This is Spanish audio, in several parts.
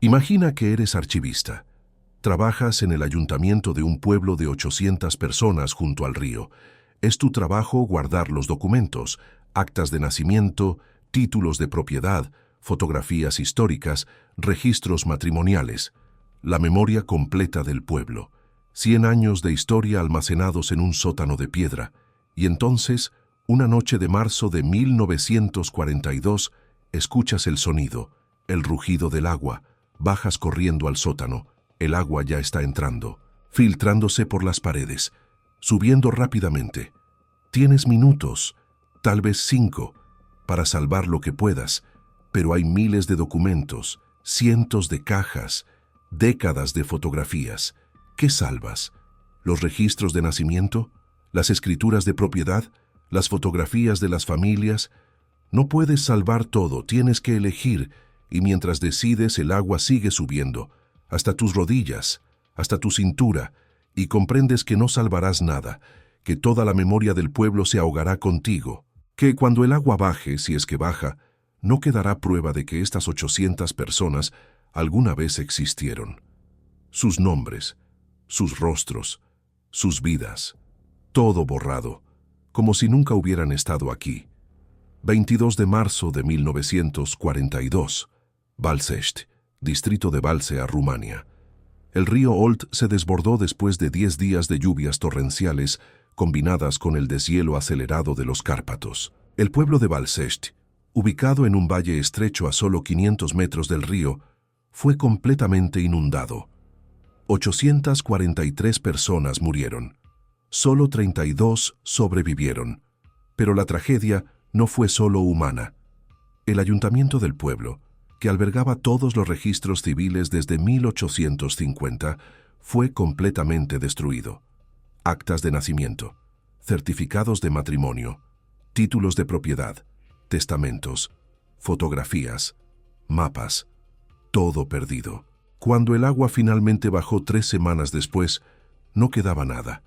Imagina que eres archivista. Trabajas en el ayuntamiento de un pueblo de 800 personas junto al río. Es tu trabajo guardar los documentos, actas de nacimiento, títulos de propiedad, fotografías históricas, registros matrimoniales, la memoria completa del pueblo. 100 años de historia almacenados en un sótano de piedra. Y entonces, una noche de marzo de 1942, escuchas el sonido, el rugido del agua. Bajas corriendo al sótano. El agua ya está entrando, filtrándose por las paredes, subiendo rápidamente. Tienes minutos, tal vez 5, para salvar lo que puedas, pero hay miles de documentos, cientos de cajas, décadas de fotografías. ¿Qué salvas? ¿Los registros de nacimiento? ¿Las escrituras de propiedad? ¿Las fotografías de las familias? No puedes salvar todo, tienes que elegir. Y mientras decides, el agua sigue subiendo, hasta tus rodillas, hasta tu cintura, y comprendes que no salvarás nada, que toda la memoria del pueblo se ahogará contigo, que cuando el agua baje, si es que baja, no quedará prueba de que estas 800 personas alguna vez existieron. Sus nombres, sus rostros, sus vidas, todo borrado, como si nunca hubieran estado aquí. 22 de marzo de 1942. Balcești, distrito de Balcea, Rumania. El río Olt se desbordó después de 10 días de lluvias torrenciales combinadas con el deshielo acelerado de los Cárpatos. El pueblo de Balcești, ubicado en un valle estrecho a solo 500 metros del río, fue completamente inundado. 843 personas murieron. Solo 32 sobrevivieron. Pero la tragedia no fue solo humana. El ayuntamiento del pueblo, que albergaba todos los registros civiles desde 1850, fue completamente destruido. Actas de nacimiento, certificados de matrimonio, títulos de propiedad, testamentos, fotografías, mapas, todo perdido. Cuando el agua finalmente bajó 3 semanas después, no quedaba nada,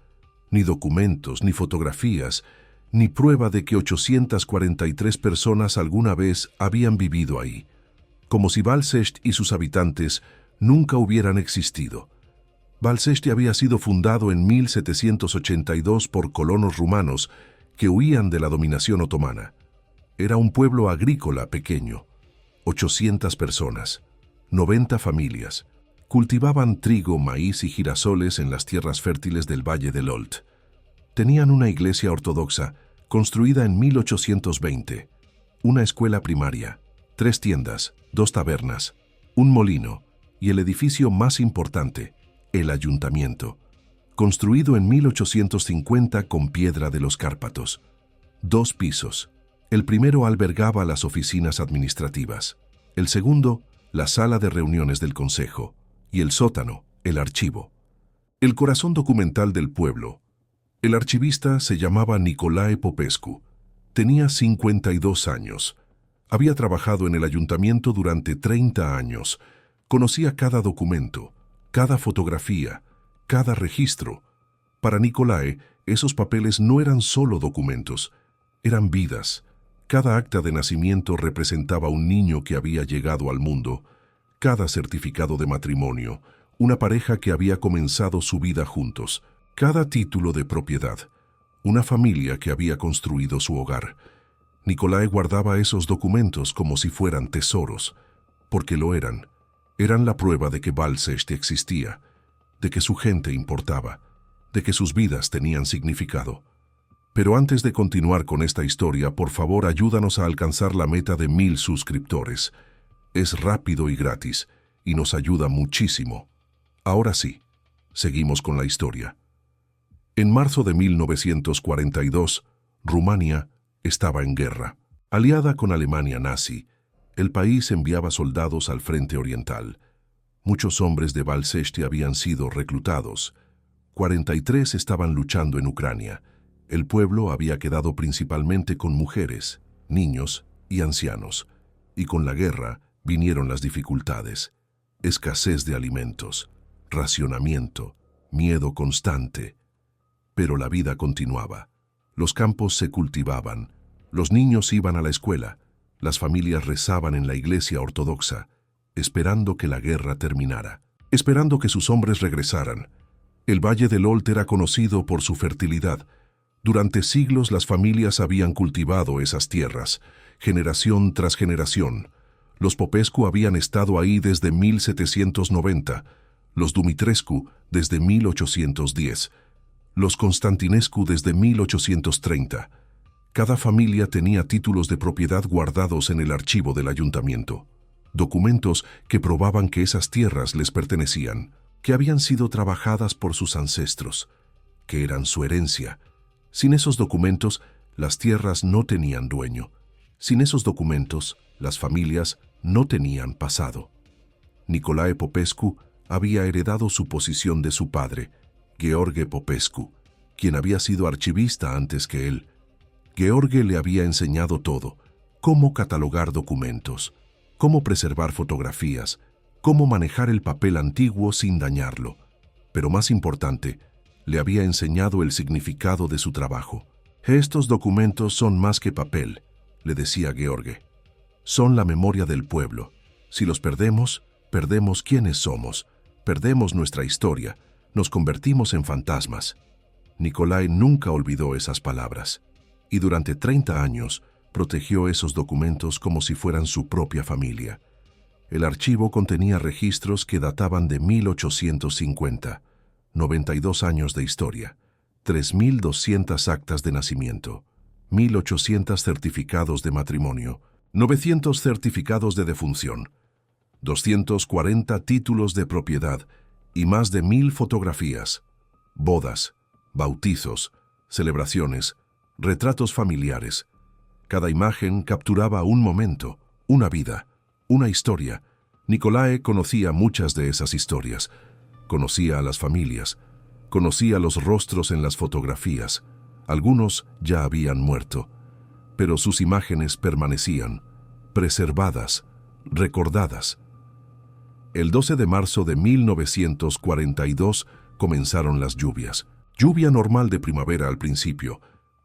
ni documentos, ni fotografías, ni prueba de que 843 personas alguna vez habían vivido ahí, como si Balcești y sus habitantes nunca hubieran existido. Balcești había sido fundado en 1782 por colonos rumanos que huían de la dominación otomana. Era un pueblo agrícola pequeño, 800 personas, 90 familias. Cultivaban trigo, maíz y girasoles en las tierras fértiles del Valle del Olt. Tenían una iglesia ortodoxa, construida en 1820, una escuela primaria, 3 tiendas, 2 tabernas, un molino y el edificio más importante, el ayuntamiento, construido en 1850 con piedra de los Cárpatos. 2 pisos. El primero albergaba las oficinas administrativas, el segundo, la sala de reuniones del consejo, y el sótano, el archivo. El corazón documental del pueblo. El archivista se llamaba Nicolae Popescu. Tenía 52 años. Había trabajado en el ayuntamiento durante 30 años. Conocía cada documento, cada fotografía, cada registro. Para Nicolae, esos papeles no eran solo documentos, eran vidas. Cada acta de nacimiento representaba un niño que había llegado al mundo, cada certificado de matrimonio, una pareja que había comenzado su vida juntos, cada título de propiedad, una familia que había construido su hogar. Nicolae guardaba esos documentos como si fueran tesoros, porque lo eran. Eran la prueba de que Balcești existía, de que su gente importaba, de que sus vidas tenían significado. Pero antes de continuar con esta historia, por favor ayúdanos a alcanzar la meta de 1000 suscriptores. Es rápido y gratis, y nos ayuda muchísimo. Ahora sí, seguimos con la historia. En marzo de 1942, Rumania estaba en guerra. Aliada con Alemania nazi, el país enviaba soldados al frente oriental. Muchos hombres de Balcești habían sido reclutados. 43 estaban luchando en Ucrania. El pueblo había quedado principalmente con mujeres, niños y ancianos. Y con la guerra vinieron las dificultades. Escasez de alimentos, racionamiento, miedo constante. Pero la vida continuaba. Los campos se cultivaban, los niños iban a la escuela, las familias rezaban en la iglesia ortodoxa, esperando que la guerra terminara, esperando que sus hombres regresaran. El Valle del Olt era conocido por su fertilidad. Durante siglos las familias habían cultivado esas tierras, generación tras generación. Los Popescu habían estado ahí desde 1790, los Dumitrescu desde 1810, los Constantinescu desde 1830. Cada familia tenía títulos de propiedad guardados en el archivo del ayuntamiento, documentos que probaban que esas tierras les pertenecían, que habían sido trabajadas por sus ancestros, que eran su herencia. Sin esos documentos, las tierras no tenían dueño. Sin esos documentos, las familias no tenían pasado. Nicolae Popescu había heredado su posición de su padre, Gheorghe Popescu, quien había sido archivista antes que él. Gheorghe le había enseñado todo: cómo catalogar documentos, cómo preservar fotografías, cómo manejar el papel antiguo sin dañarlo. Pero más importante, le había enseñado el significado de su trabajo. Estos documentos son más que papel, le decía Gheorghe. Son la memoria del pueblo. Si los perdemos, perdemos quiénes somos, perdemos nuestra historia, nos convertimos en fantasmas. Nicolae nunca olvidó esas palabras, y durante 30 años protegió esos documentos como si fueran su propia familia. El archivo contenía registros que databan de 1850, 92 años de historia, 3.200 actas de nacimiento, 1.800 certificados de matrimonio, 900 certificados de defunción, 240 títulos de propiedad y más de 1.000 fotografías, bodas, bautizos, celebraciones, retratos familiares. Cada imagen capturaba un momento, una vida, una historia. Nicolae conocía muchas de esas historias. Conocía a las familias, conocía los rostros en las fotografías. Algunos ya habían muerto, pero sus imágenes permanecían, preservadas, recordadas. El 12 de marzo de 1942 comenzaron las lluvias. Lluvia normal de primavera al principio,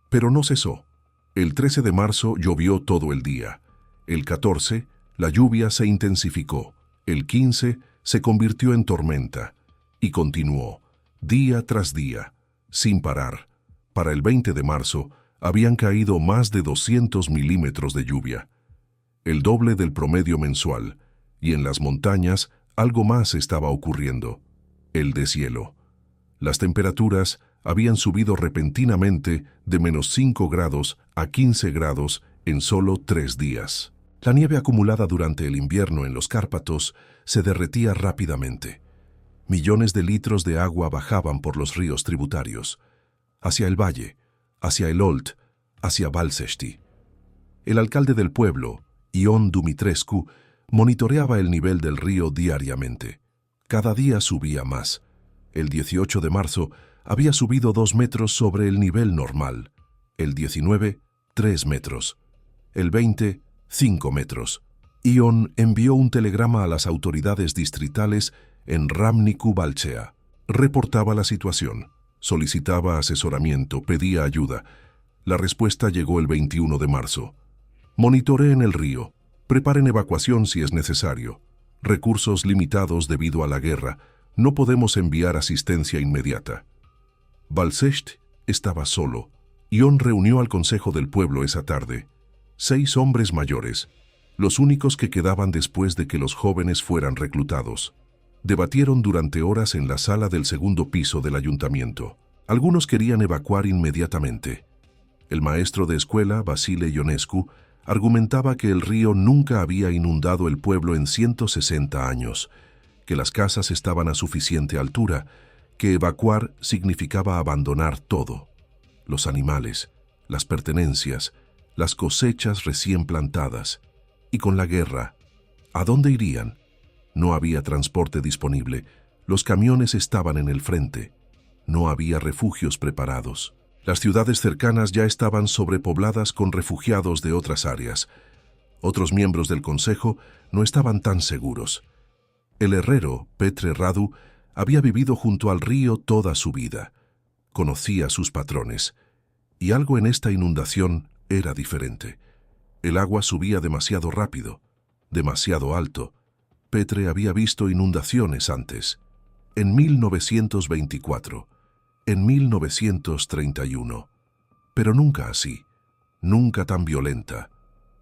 pero no cesó. El 13 de marzo llovió todo el día. El 14, la lluvia se intensificó. El 15, se convirtió en tormenta. Y continuó, día tras día, sin parar. Para el 20 de marzo, habían caído más de 200 milímetros de lluvia, el doble del promedio mensual, y en las montañas algo más estaba ocurriendo: el deshielo. Las temperaturas habían subido repentinamente de -5 grados a 15 grados en solo 3 días. La nieve acumulada durante el invierno en los Cárpatos se derretía rápidamente. Millones de litros de agua bajaban por los ríos tributarios, hacia el valle, hacia el Olt, hacia Balsești. El alcalde del pueblo, Ion Dumitrescu, monitoreaba el nivel del río diariamente. Cada día subía más. El 18 de marzo había subido 2 metros sobre el nivel normal. El 19, 3 metros. El 20, 5 metros. Ion envió un telegrama a las autoridades distritales en Râmnicu-Balcea. Reportaba la situación, solicitaba asesoramiento, pedía ayuda. La respuesta llegó el 21 de marzo. Monitoreen el río, preparen evacuación si es necesario. Recursos limitados debido a la guerra, no podemos enviar asistencia inmediata. Balsești estaba solo. Ion reunió al consejo del pueblo esa tarde. 6 hombres mayores, los únicos que quedaban después de que los jóvenes fueran reclutados. Debatieron durante horas en la sala del segundo piso del ayuntamiento. Algunos querían evacuar inmediatamente. El maestro de escuela, Vasile Ionescu, argumentaba que el río nunca había inundado el pueblo en 160 años, que las casas estaban a suficiente altura, que evacuar significaba abandonar todo: los animales, las pertenencias, las cosechas recién plantadas. Y con la guerra, ¿a dónde irían? No había transporte disponible, los camiones estaban en el frente, no había refugios preparados. Las ciudades cercanas ya estaban sobrepobladas con refugiados de otras áreas. Otros miembros del consejo no estaban tan seguros. El herrero, Petre Radu, había vivido junto al río toda su vida. Conocía a sus patrones. Y algo en esta inundación era diferente. El agua subía demasiado rápido, demasiado alto. Petre había visto inundaciones antes, en 1924, en 1931, pero nunca así, nunca tan violenta.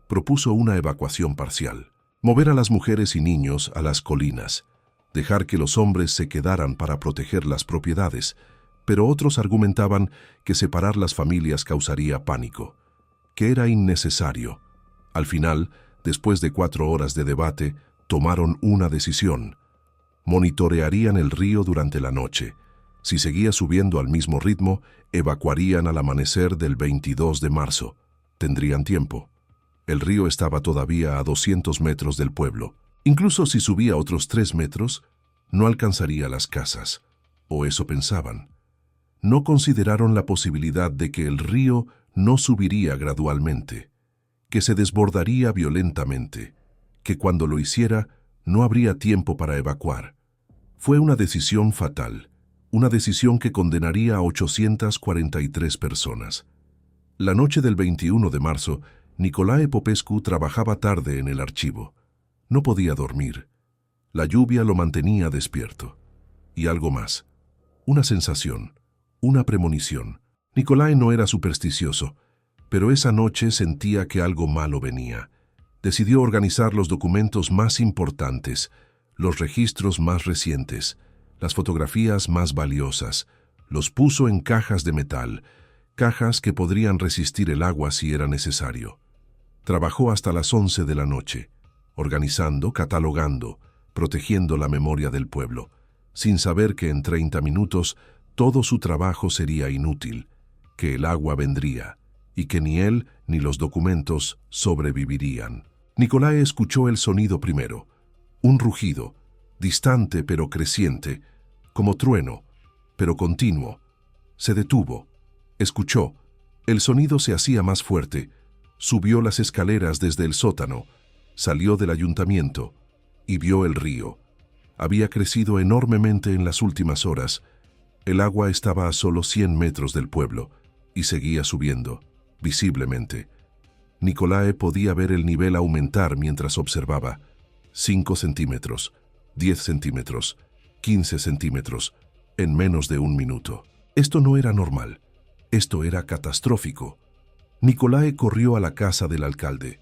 Propuso una evacuación parcial, mover a las mujeres y niños a las colinas, dejar que los hombres se quedaran para proteger las propiedades, pero otros argumentaban que separar las familias causaría pánico, que era innecesario. Al final, después de 4 horas de debate, tomaron una decisión. Monitorearían el río durante la noche. Si seguía subiendo al mismo ritmo, evacuarían al amanecer del 22 de marzo. Tendrían tiempo. El río estaba todavía a 200 metros del pueblo. Incluso si subía otros 3 metros, no alcanzaría las casas. O eso pensaban. No consideraron la posibilidad de que el río no subiría gradualmente, que se desbordaría violentamente, que cuando lo hiciera no habría tiempo para evacuar. Fue una decisión fatal, una decisión que condenaría a 843 personas. La noche del 21 de marzo, Nicolae Popescu trabajaba tarde en el archivo. No podía dormir. La lluvia lo mantenía despierto. Y algo más. Una sensación, una premonición. Nicolae no era supersticioso, pero esa noche sentía que algo malo venía. Decidió organizar los documentos más importantes, los registros más recientes, las fotografías más valiosas. Los puso en cajas de metal, cajas que podrían resistir el agua si era necesario. Trabajó hasta las 11 de la noche, organizando, catalogando, protegiendo la memoria del pueblo, sin saber que en 30 minutos todo su trabajo sería inútil, que el agua vendría, y que ni él ni los documentos sobrevivirían. Nicolae escuchó el sonido primero, un rugido, distante pero creciente, como trueno, pero continuo. Se detuvo, escuchó, el sonido se hacía más fuerte, subió las escaleras desde el sótano, salió del ayuntamiento y vio el río. Había crecido enormemente en las últimas horas. El agua estaba a solo 100 metros del pueblo y seguía subiendo, visiblemente. Nicolae podía ver el nivel aumentar mientras observaba. 5 centímetros, 10 centímetros, 15 centímetros, en menos de un minuto. Esto no era normal. Esto era catastrófico. Nicolae corrió a la casa del alcalde.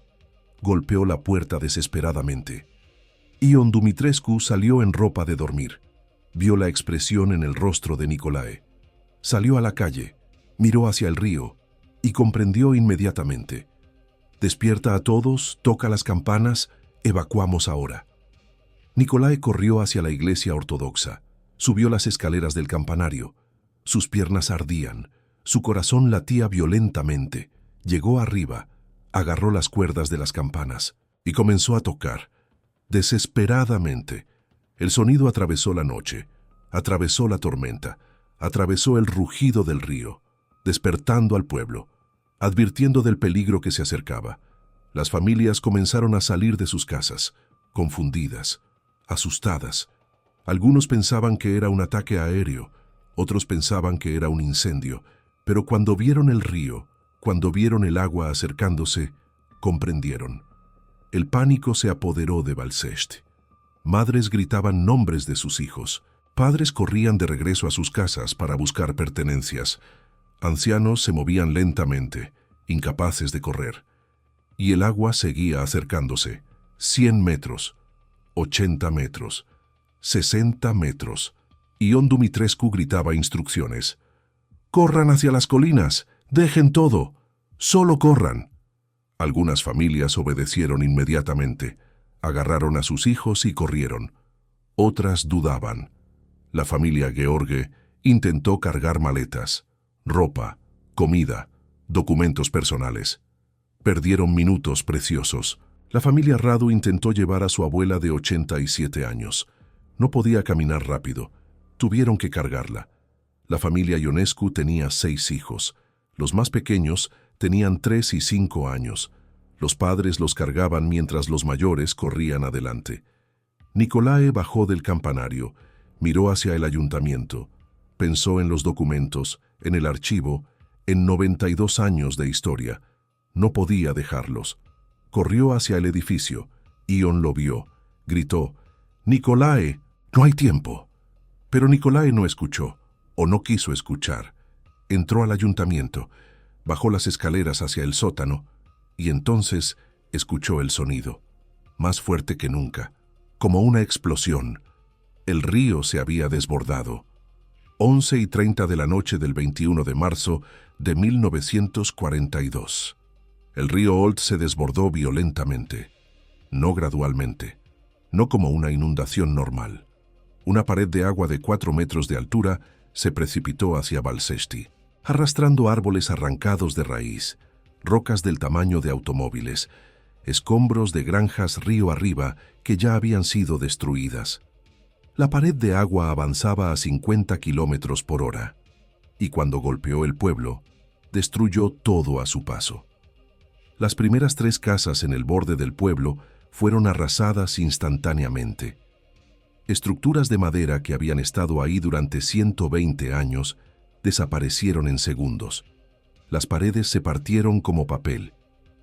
Golpeó la puerta desesperadamente. Ion Dumitrescu salió en ropa de dormir. Vio la expresión en el rostro de Nicolae. Salió a la calle, miró hacia el río y comprendió inmediatamente. Despierta a todos, toca las campanas, evacuamos ahora. Nicolae corrió hacia la iglesia ortodoxa, subió las escaleras del campanario. Sus piernas ardían, su corazón latía violentamente. Llegó arriba, agarró las cuerdas de las campanas y comenzó a tocar. Desesperadamente, el sonido atravesó la noche, atravesó la tormenta, atravesó el rugido del río, despertando al pueblo, advirtiendo del peligro que se acercaba. Las familias comenzaron a salir de sus casas, confundidas, asustadas. Algunos pensaban que era un ataque aéreo, otros pensaban que era un incendio, pero cuando vieron el río, cuando vieron el agua acercándose, comprendieron. El pánico se apoderó de Valsești. Madres gritaban nombres de sus hijos. Padres corrían de regreso a sus casas para buscar pertenencias. Ancianos se movían lentamente, incapaces de correr. Y el agua seguía acercándose. 100 metros, 80 metros, 60 metros. Ion Dumitrescu gritaba instrucciones. «¡Corran hacia las colinas! ¡Dejen todo! ¡Solo corran!». Algunas familias obedecieron inmediatamente, agarraron a sus hijos y corrieron. Otras dudaban. La familia Gheorghe intentó cargar maletas, ropa, comida, documentos personales. Perdieron minutos preciosos. La familia Radu intentó llevar a su abuela de 87 años. No podía caminar rápido. Tuvieron que cargarla. La familia Ionescu tenía 6 hijos. Los más pequeños tenían 3 y 5 años. Los padres los cargaban mientras los mayores corrían adelante. Nicolae bajó del campanario, miró hacia el ayuntamiento, pensó en los documentos, en el archivo, en 92 años de historia. No podía dejarlos. Corrió hacia el edificio. Ion lo vio. Gritó: «Nicolae, no hay tiempo». Pero Nicolae no escuchó, o no quiso escuchar. Entró al ayuntamiento, bajó las escaleras hacia el sótano, y entonces escuchó el sonido, más fuerte que nunca, como una explosión. El río se había desbordado. 11:30 de la noche del 21 de marzo de 1942. El río Olt se desbordó violentamente, no gradualmente, no como una inundación normal. Una pared de agua de 4 metros de altura se precipitó hacia Valsesti, arrastrando árboles arrancados de raíz, rocas del tamaño de automóviles, escombros de granjas río arriba que ya habían sido destruidas. La pared de agua avanzaba a 50 kilómetros por hora, y cuando golpeó el pueblo, destruyó todo a su paso. Las primeras 3 casas en el borde del pueblo fueron arrasadas instantáneamente. Estructuras de madera que habían estado ahí durante 120 años desaparecieron en segundos. Las paredes se partieron como papel,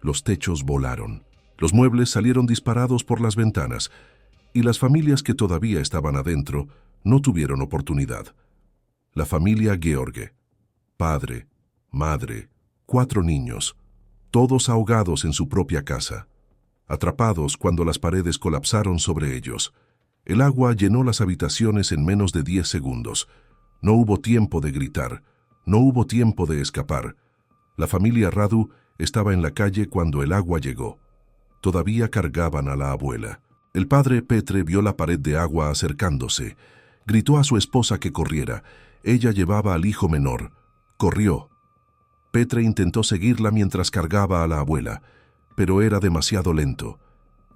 los techos volaron, los muebles salieron disparados por las ventanas, y las familias que todavía estaban adentro no tuvieron oportunidad. La familia George, padre, madre, 4 niños, todos ahogados en su propia casa, atrapados cuando las paredes colapsaron sobre ellos. El agua llenó las habitaciones en menos de 10 segundos. No hubo tiempo de gritar, no hubo tiempo de escapar. La familia Radu estaba en la calle cuando el agua llegó. Todavía cargaban a la abuela. El padre Petre vio la pared de agua acercándose. Gritó a su esposa que corriera. Ella llevaba al hijo menor. Corrió. Petre intentó seguirla mientras cargaba a la abuela, pero era demasiado lento.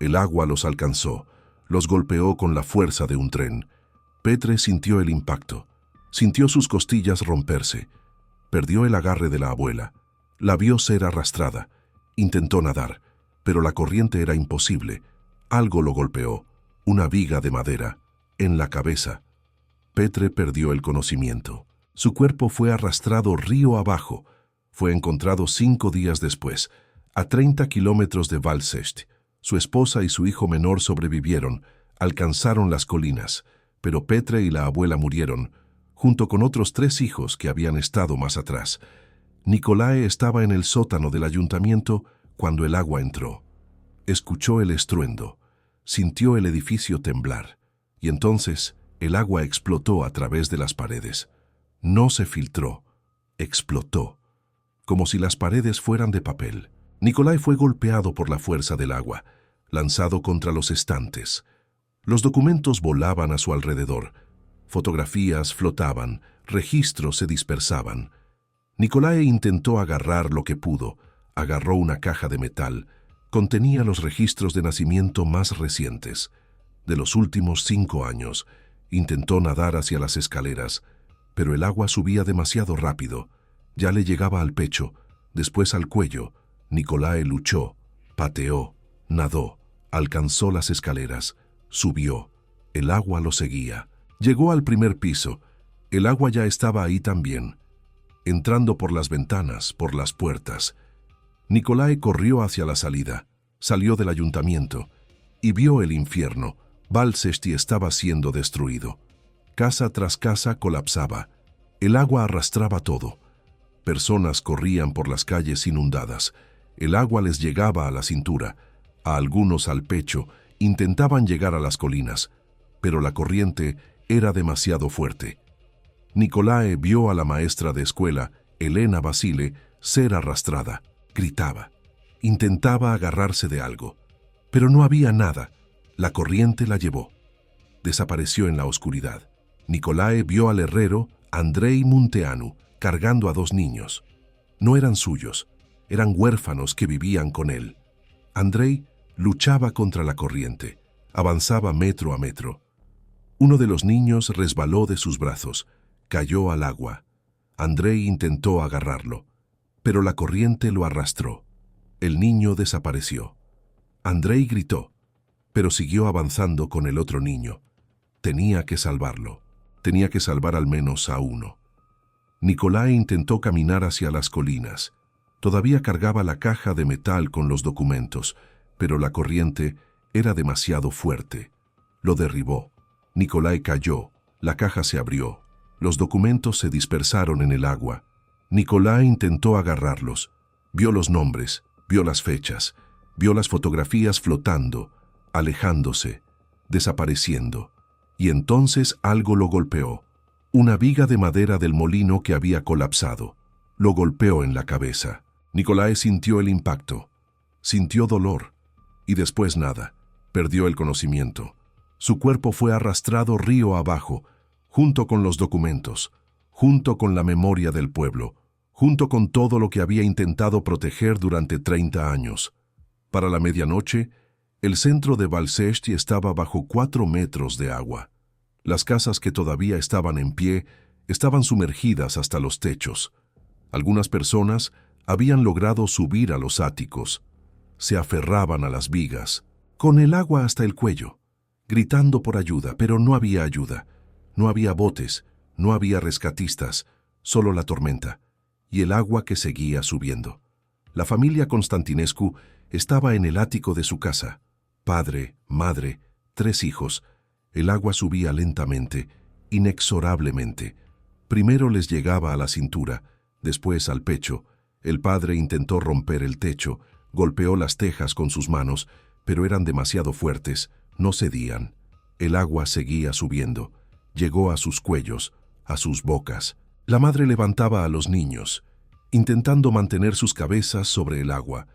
El agua los alcanzó. Los golpeó con la fuerza de un tren. Petre sintió el impacto. Sintió sus costillas romperse. Perdió el agarre de la abuela. La vio ser arrastrada. Intentó nadar, pero la corriente era imposible. Algo lo golpeó, una viga de madera, en la cabeza. Petre perdió el conocimiento. Su cuerpo fue arrastrado río abajo. Fue encontrado 5 días después, a 30 kilómetros de Valsesti. Su esposa y su hijo menor sobrevivieron, alcanzaron las colinas, pero Petre y la abuela murieron, junto con otros 3 hijos que habían estado más atrás. Nicolae estaba en el sótano del ayuntamiento cuando el agua entró. Escuchó el estruendo, sintió el edificio temblar, y entonces el agua explotó a través de las paredes. No se filtró, explotó, como si las paredes fueran de papel. Nicolae fue golpeado por la fuerza del agua, lanzado contra los estantes. Los documentos volaban a su alrededor. Fotografías flotaban, registros se dispersaban. Nicolae intentó agarrar lo que pudo. Agarró una caja de metal. Contenía los registros de nacimiento más recientes, de los últimos 5 años. Intentó nadar hacia las escaleras, pero el agua subía demasiado rápido. Ya le llegaba al pecho, después al cuello. Nicolae luchó, pateó, nadó, alcanzó las escaleras, subió. El agua lo seguía. Llegó al primer piso. El agua ya estaba ahí también, entrando por las ventanas, por las puertas. Nicolae corrió hacia la salida, salió del ayuntamiento y vio el infierno. Valsesti estaba siendo destruido. Casa tras casa colapsaba. El agua arrastraba todo. Personas corrían por las calles inundadas. El agua les llegaba a la cintura, a algunos al pecho. Intentaban llegar a las colinas, pero la corriente era demasiado fuerte. Nicolae vio a la maestra de escuela, Elena Basile, ser arrastrada. Gritaba. Intentaba agarrarse de algo, pero no había nada. La corriente la llevó. Desapareció en la oscuridad. Nicolae vio al herrero, Andrei Munteanu, cargando a 2 niños. No eran suyos, eran huérfanos que vivían con él. Andrei luchaba contra la corriente, avanzaba metro a metro. Uno de los niños resbaló de sus brazos, cayó al agua. Andrei intentó agarrarlo, pero la corriente lo arrastró. El niño desapareció. Andrei gritó, pero siguió avanzando con el otro niño. Tenía que salvarlo. Tenía que salvar al menos a uno. Nicolae intentó caminar hacia las colinas. Todavía cargaba la caja de metal con los documentos, pero la corriente era demasiado fuerte. lo derribó. Nikolai cayó, la caja se abrió, los documentos se dispersaron en el agua. Nikolai intentó agarrarlos, vio los nombres, vio las fechas, vio las fotografías flotando, alejándose, desapareciendo. Y entonces algo lo golpeó. Una viga de madera del molino que había colapsado. Lo golpeó en la cabeza. Nikolai sintió el impacto, sintió dolor, y después nada. Perdió el conocimiento. Su cuerpo fue arrastrado río abajo, junto con los documentos, junto con la memoria del pueblo, junto con todo lo que había intentado proteger durante 30 años. Para la medianoche, el centro de Valsešti estaba bajo 4 metros de agua. Las casas que todavía estaban en pie estaban sumergidas hasta los techos. Algunas personas habían logrado subir a los áticos. Se aferraban a las vigas, con el agua hasta el cuello, gritando por ayuda, pero no había ayuda. No había botes, no había rescatistas, solo la tormenta y el agua que seguía subiendo. La familia Constantinescu estaba en el ático de su casa. Padre, madre, 3 hijos. El agua subía lentamente, inexorablemente. Primero les llegaba a la cintura, después al pecho. El padre intentó romper el techo, golpeó las tejas con sus manos, pero eran demasiado fuertes, no cedían. El agua seguía subiendo. Llegó a sus cuellos, a sus bocas. La madre levantaba a los niños, intentando mantener sus cabezas sobre el agua,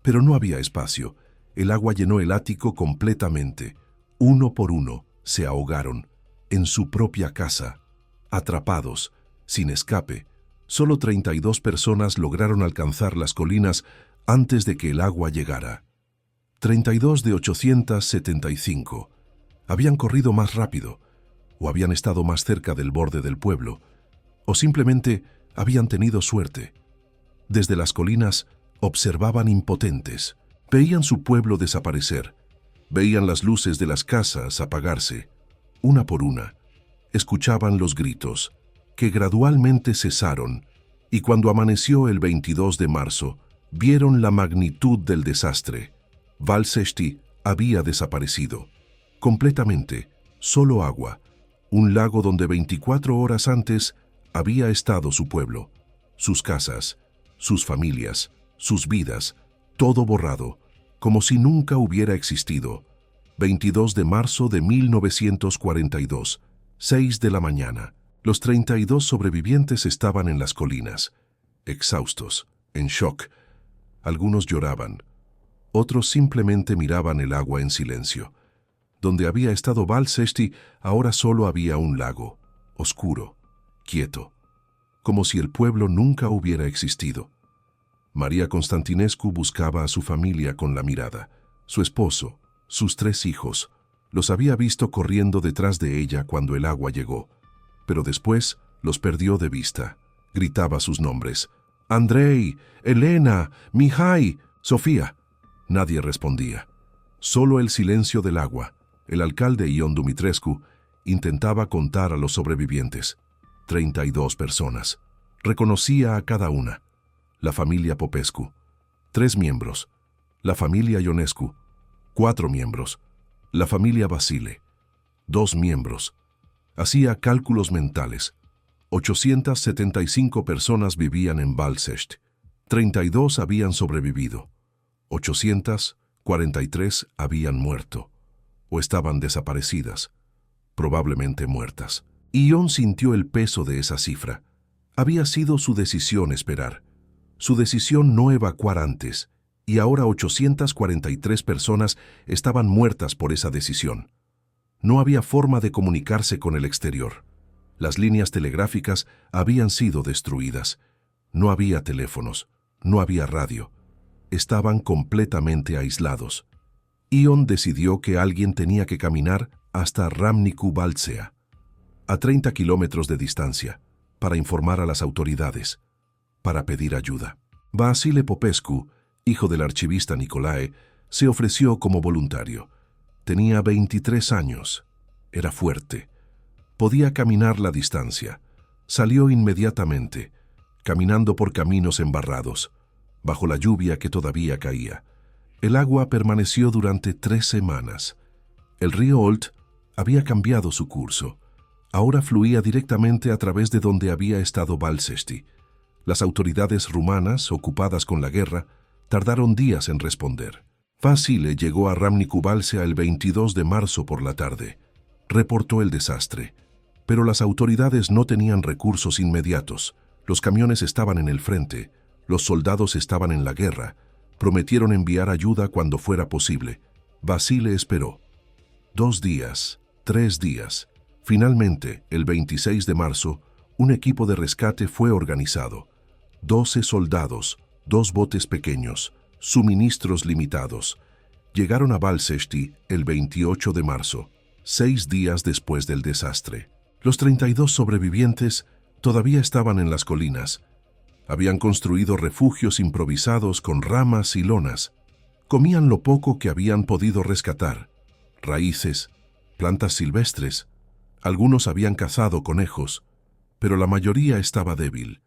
pero no había espacio. El agua llenó el ático completamente. Uno por uno se ahogaron, en su propia casa, atrapados, sin escape. Solo 32 personas lograron alcanzar las colinas antes de que el agua llegara. 32 de 875. Habían corrido más rápido, o habían estado más cerca del borde del pueblo, o simplemente habían tenido suerte. Desde las colinas observaban impotentes. Veían su pueblo desaparecer. Veían las luces de las casas apagarse, una por una. Escuchaban los gritos, que gradualmente cesaron, y cuando amaneció el 22 de marzo, vieron la magnitud del desastre. Valsešti había desaparecido. Completamente, solo agua. Un lago donde 24 horas antes había estado su pueblo, sus casas, sus familias, sus vidas, todo borrado, como si nunca hubiera existido. 22 de marzo de 1942, 6 de la mañana. Los 32 sobrevivientes estaban en las colinas, exhaustos, en shock. Algunos lloraban, otros simplemente miraban el agua en silencio. Donde había estado Valsešti, ahora solo había un lago, oscuro, quieto, como si el pueblo nunca hubiera existido. María Constantinescu buscaba a su familia con la mirada. Su esposo, sus 3 hijos, los había visto corriendo detrás de ella cuando el agua llegó, pero después los perdió de vista. Gritaba sus nombres. «Andrei, Elena, Mihai, Sofía». Nadie respondía. Solo el silencio del agua. El alcalde Ion Dumitrescu intentaba contar a los sobrevivientes. 32 personas. Reconocía a cada una. La familia Popescu, 3 miembros. La familia Ionescu, 4 miembros. La familia Basile, 2 miembros. Hacía cálculos mentales. 875 personas vivían en Valsešti. 32 habían sobrevivido. 843 habían muerto, o estaban desaparecidas, probablemente muertas. Ion sintió el peso de esa cifra. Había sido su decisión esperar. Su decisión no evacuar antes, y ahora 843 personas estaban muertas por esa decisión. No había forma de comunicarse con el exterior. Las líneas telegráficas habían sido destruidas. No había teléfonos, no había radio. Estaban completamente aislados. Ion decidió que alguien tenía que caminar hasta Râmnicu Vâlcea, a 30 kilómetros de distancia, para informar a las autoridades, para pedir ayuda. Vasile Popescu, hijo del archivista Nicolae, se ofreció como voluntario. Tenía 23 años. Era fuerte. Podía caminar la distancia. Salió inmediatamente, caminando por caminos embarrados, bajo la lluvia que todavía caía. El agua permaneció durante 3 semanas. El río Olt Había cambiado su curso. Ahora fluía directamente a través de donde había estado Valsesti. Las autoridades rumanas, ocupadas con la guerra, tardaron días en responder. Vasile llegó a Râmnicu Vâlcea el 22 de marzo por la tarde. Reportó el desastre. Pero las autoridades no tenían recursos inmediatos. Los camiones estaban en el frente. Los soldados estaban en la guerra. Prometieron enviar ayuda cuando fuera posible. Vasile esperó. 2 días, 3 días. Finalmente, el 26 de marzo, un equipo de rescate fue organizado. 12 soldados, 2 botes pequeños, suministros limitados. Llegaron a Valsesti el 28 de marzo, 6 días después del desastre. Los 32 sobrevivientes todavía estaban en las colinas. Habían construido refugios improvisados con ramas y lonas. Comían lo poco que habían podido rescatar: raíces, plantas silvestres. Algunos habían cazado conejos, pero la mayoría estaba débil,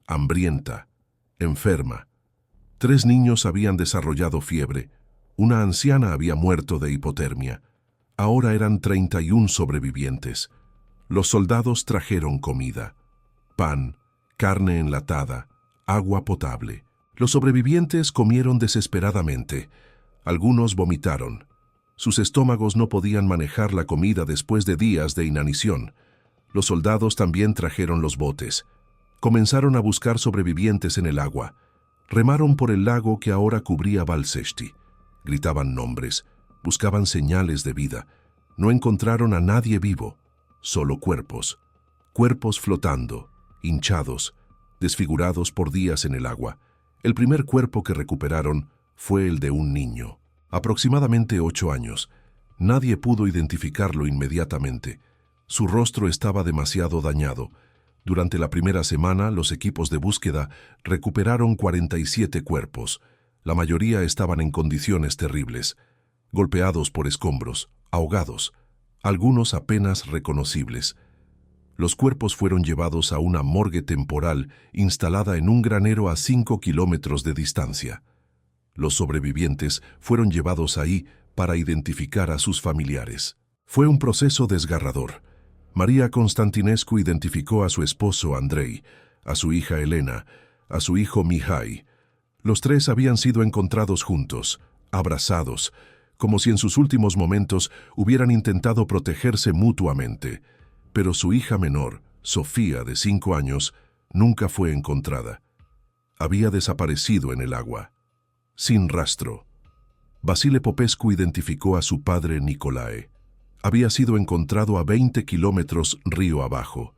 hambrienta, enferma. 3 niños habían desarrollado fiebre. Una anciana había muerto de hipotermia. Ahora eran 31 sobrevivientes. Los soldados trajeron comida: pan, carne enlatada, agua potable. Los sobrevivientes comieron desesperadamente. Algunos vomitaron. Sus estómagos no podían manejar la comida después de días de inanición. Los soldados también trajeron los botes. Comenzaron a buscar sobrevivientes en el agua. Remaron por el lago que ahora cubría Valsesti. Gritaban nombres, buscaban señales de vida. No encontraron a nadie vivo, solo cuerpos. Cuerpos flotando, hinchados, desfigurados por días en el agua. El primer cuerpo que recuperaron fue el de un niño, aproximadamente 8 años. Nadie pudo identificarlo inmediatamente. Su rostro estaba demasiado dañado. Durante la primera semana, los equipos de búsqueda recuperaron 47 cuerpos. La mayoría estaban en condiciones terribles, golpeados por escombros, ahogados, algunos apenas reconocibles. Los cuerpos fueron llevados a una morgue temporal instalada en un granero a 5 kilómetros de distancia. Los sobrevivientes fueron llevados ahí para identificar a sus familiares. Fue un proceso desgarrador. María Constantinescu identificó a su esposo Andrei, a su hija Elena, a su hijo Mihai. Los 3 habían sido encontrados juntos, abrazados, como si en sus últimos momentos hubieran intentado protegerse mutuamente. Pero su hija menor, Sofía, de 5 años, nunca fue encontrada. Había desaparecido en el agua, sin rastro. Vasile Popescu identificó a su padre Nicolae. Había sido encontrado a 20 kilómetros río abajo.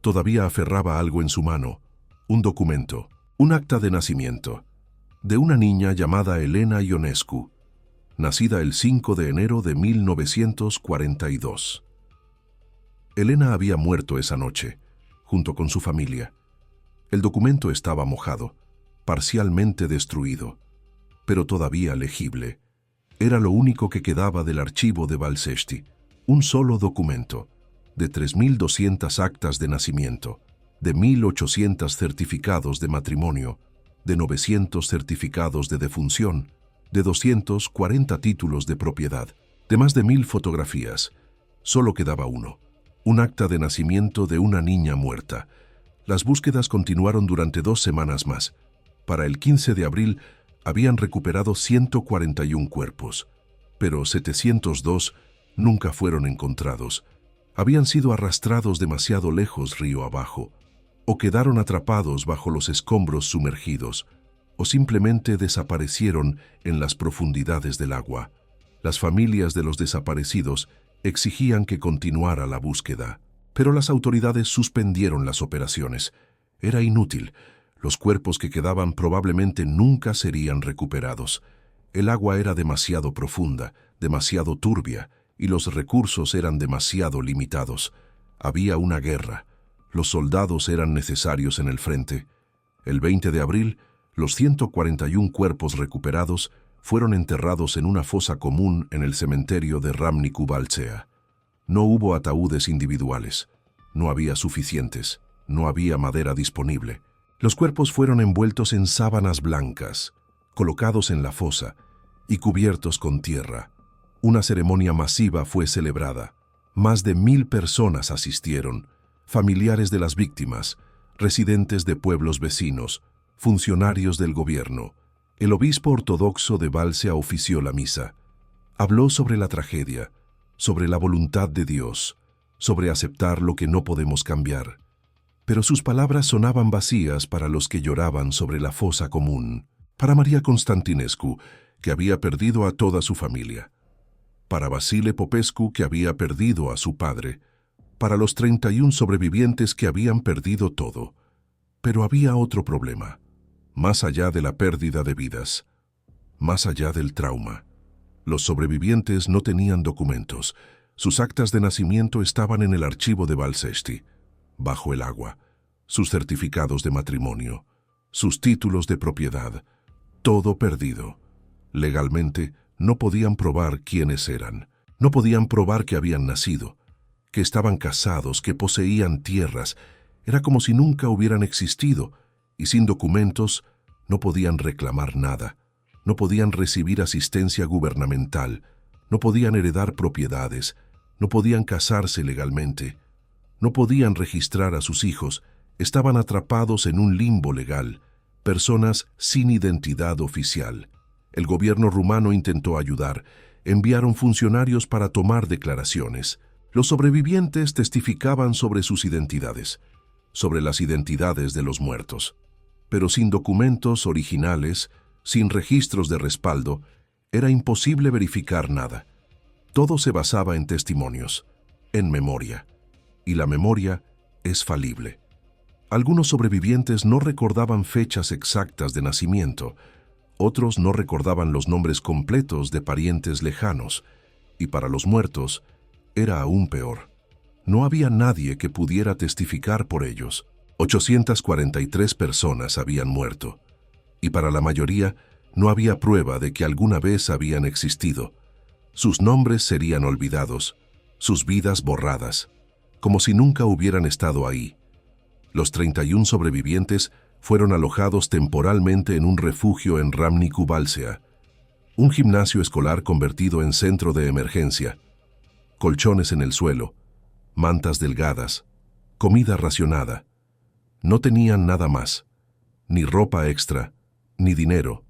Todavía aferraba algo en su mano: un documento, un acta de nacimiento, de una niña llamada Elena Ionescu, nacida el 5 de enero de 1942. Elena había muerto esa noche, junto con su familia. El documento estaba mojado, parcialmente destruido, pero todavía legible. Era lo único que quedaba del archivo de Valsesti. Un solo documento, de 3.200 actas de nacimiento, de 1.800 certificados de matrimonio, de 900 certificados de defunción, de 240 títulos de propiedad, de más de 1.000 fotografías. Solo quedaba uno: un acta de nacimiento de una niña muerta. Las búsquedas continuaron durante 2 semanas más. Para el 15 de abril habían recuperado 141 cuerpos, pero 702 nunca fueron encontrados. Habían sido arrastrados demasiado lejos río abajo, o quedaron atrapados bajo los escombros sumergidos, o simplemente desaparecieron en las profundidades del agua. Las familias de los desaparecidos exigían que continuara la búsqueda, pero las autoridades suspendieron las operaciones. Era inútil. Los cuerpos que quedaban probablemente nunca serían recuperados. El agua era demasiado profunda, demasiado turbia, y los recursos eran demasiado limitados. Había una guerra. Los soldados eran necesarios en el frente. El 20 de abril, los 141 cuerpos recuperados fueron enterrados en una fosa común en el cementerio de Râmnicu Vâlcea. No hubo ataúdes individuales. No había suficientes. No había madera disponible. Los cuerpos fueron envueltos en sábanas blancas, colocados en la fosa y cubiertos con tierra. Una ceremonia masiva fue celebrada. Más de 1000 personas asistieron, familiares de las víctimas, residentes de pueblos vecinos, funcionarios del gobierno. El obispo ortodoxo de Valsea ofició la misa. Habló sobre la tragedia, sobre la voluntad de Dios, sobre aceptar lo que no podemos cambiar. Pero sus palabras sonaban vacías para los que lloraban sobre la fosa común. Para María Constantinescu, que había perdido a toda su familia. Para Vasile Popescu, que había perdido a su padre. Para los 31 sobrevivientes que habían perdido todo. Pero había otro problema, más allá de la pérdida de vidas, más allá del trauma. Los sobrevivientes no tenían documentos. Sus actas de nacimiento estaban en el archivo de Valsesti, bajo el agua, sus certificados de matrimonio, sus títulos de propiedad, todo perdido. Legalmente, no podían probar quiénes eran. No podían probar que habían nacido, que estaban casados, que poseían tierras. Era como si nunca hubieran existido, y sin documentos no podían reclamar nada. No podían recibir asistencia gubernamental, no podían heredar propiedades, no podían casarse legalmente, no podían registrar a sus hijos, estaban atrapados en un limbo legal, personas sin identidad oficial. El gobierno rumano intentó ayudar, enviaron funcionarios para tomar declaraciones. Los sobrevivientes testificaban sobre sus identidades, sobre las identidades de los muertos. Pero sin documentos originales, sin registros de respaldo, era imposible verificar nada. Todo se basaba en testimonios, en memoria. Y la memoria es falible. Algunos sobrevivientes no recordaban fechas exactas de nacimiento, otros no recordaban los nombres completos de parientes lejanos, y para los muertos era aún peor. No había nadie que pudiera testificar por ellos. 843 personas habían muerto, y para la mayoría no había prueba de que alguna vez habían existido. Sus nombres serían olvidados, sus vidas borradas, como si nunca hubieran estado ahí. Los 31 sobrevivientes fueron alojados temporalmente en un refugio en Râmnicu Valsea, un gimnasio escolar convertido en centro de emergencia, colchones en el suelo, mantas delgadas, comida racionada. No tenían nada más, ni ropa extra, ni dinero,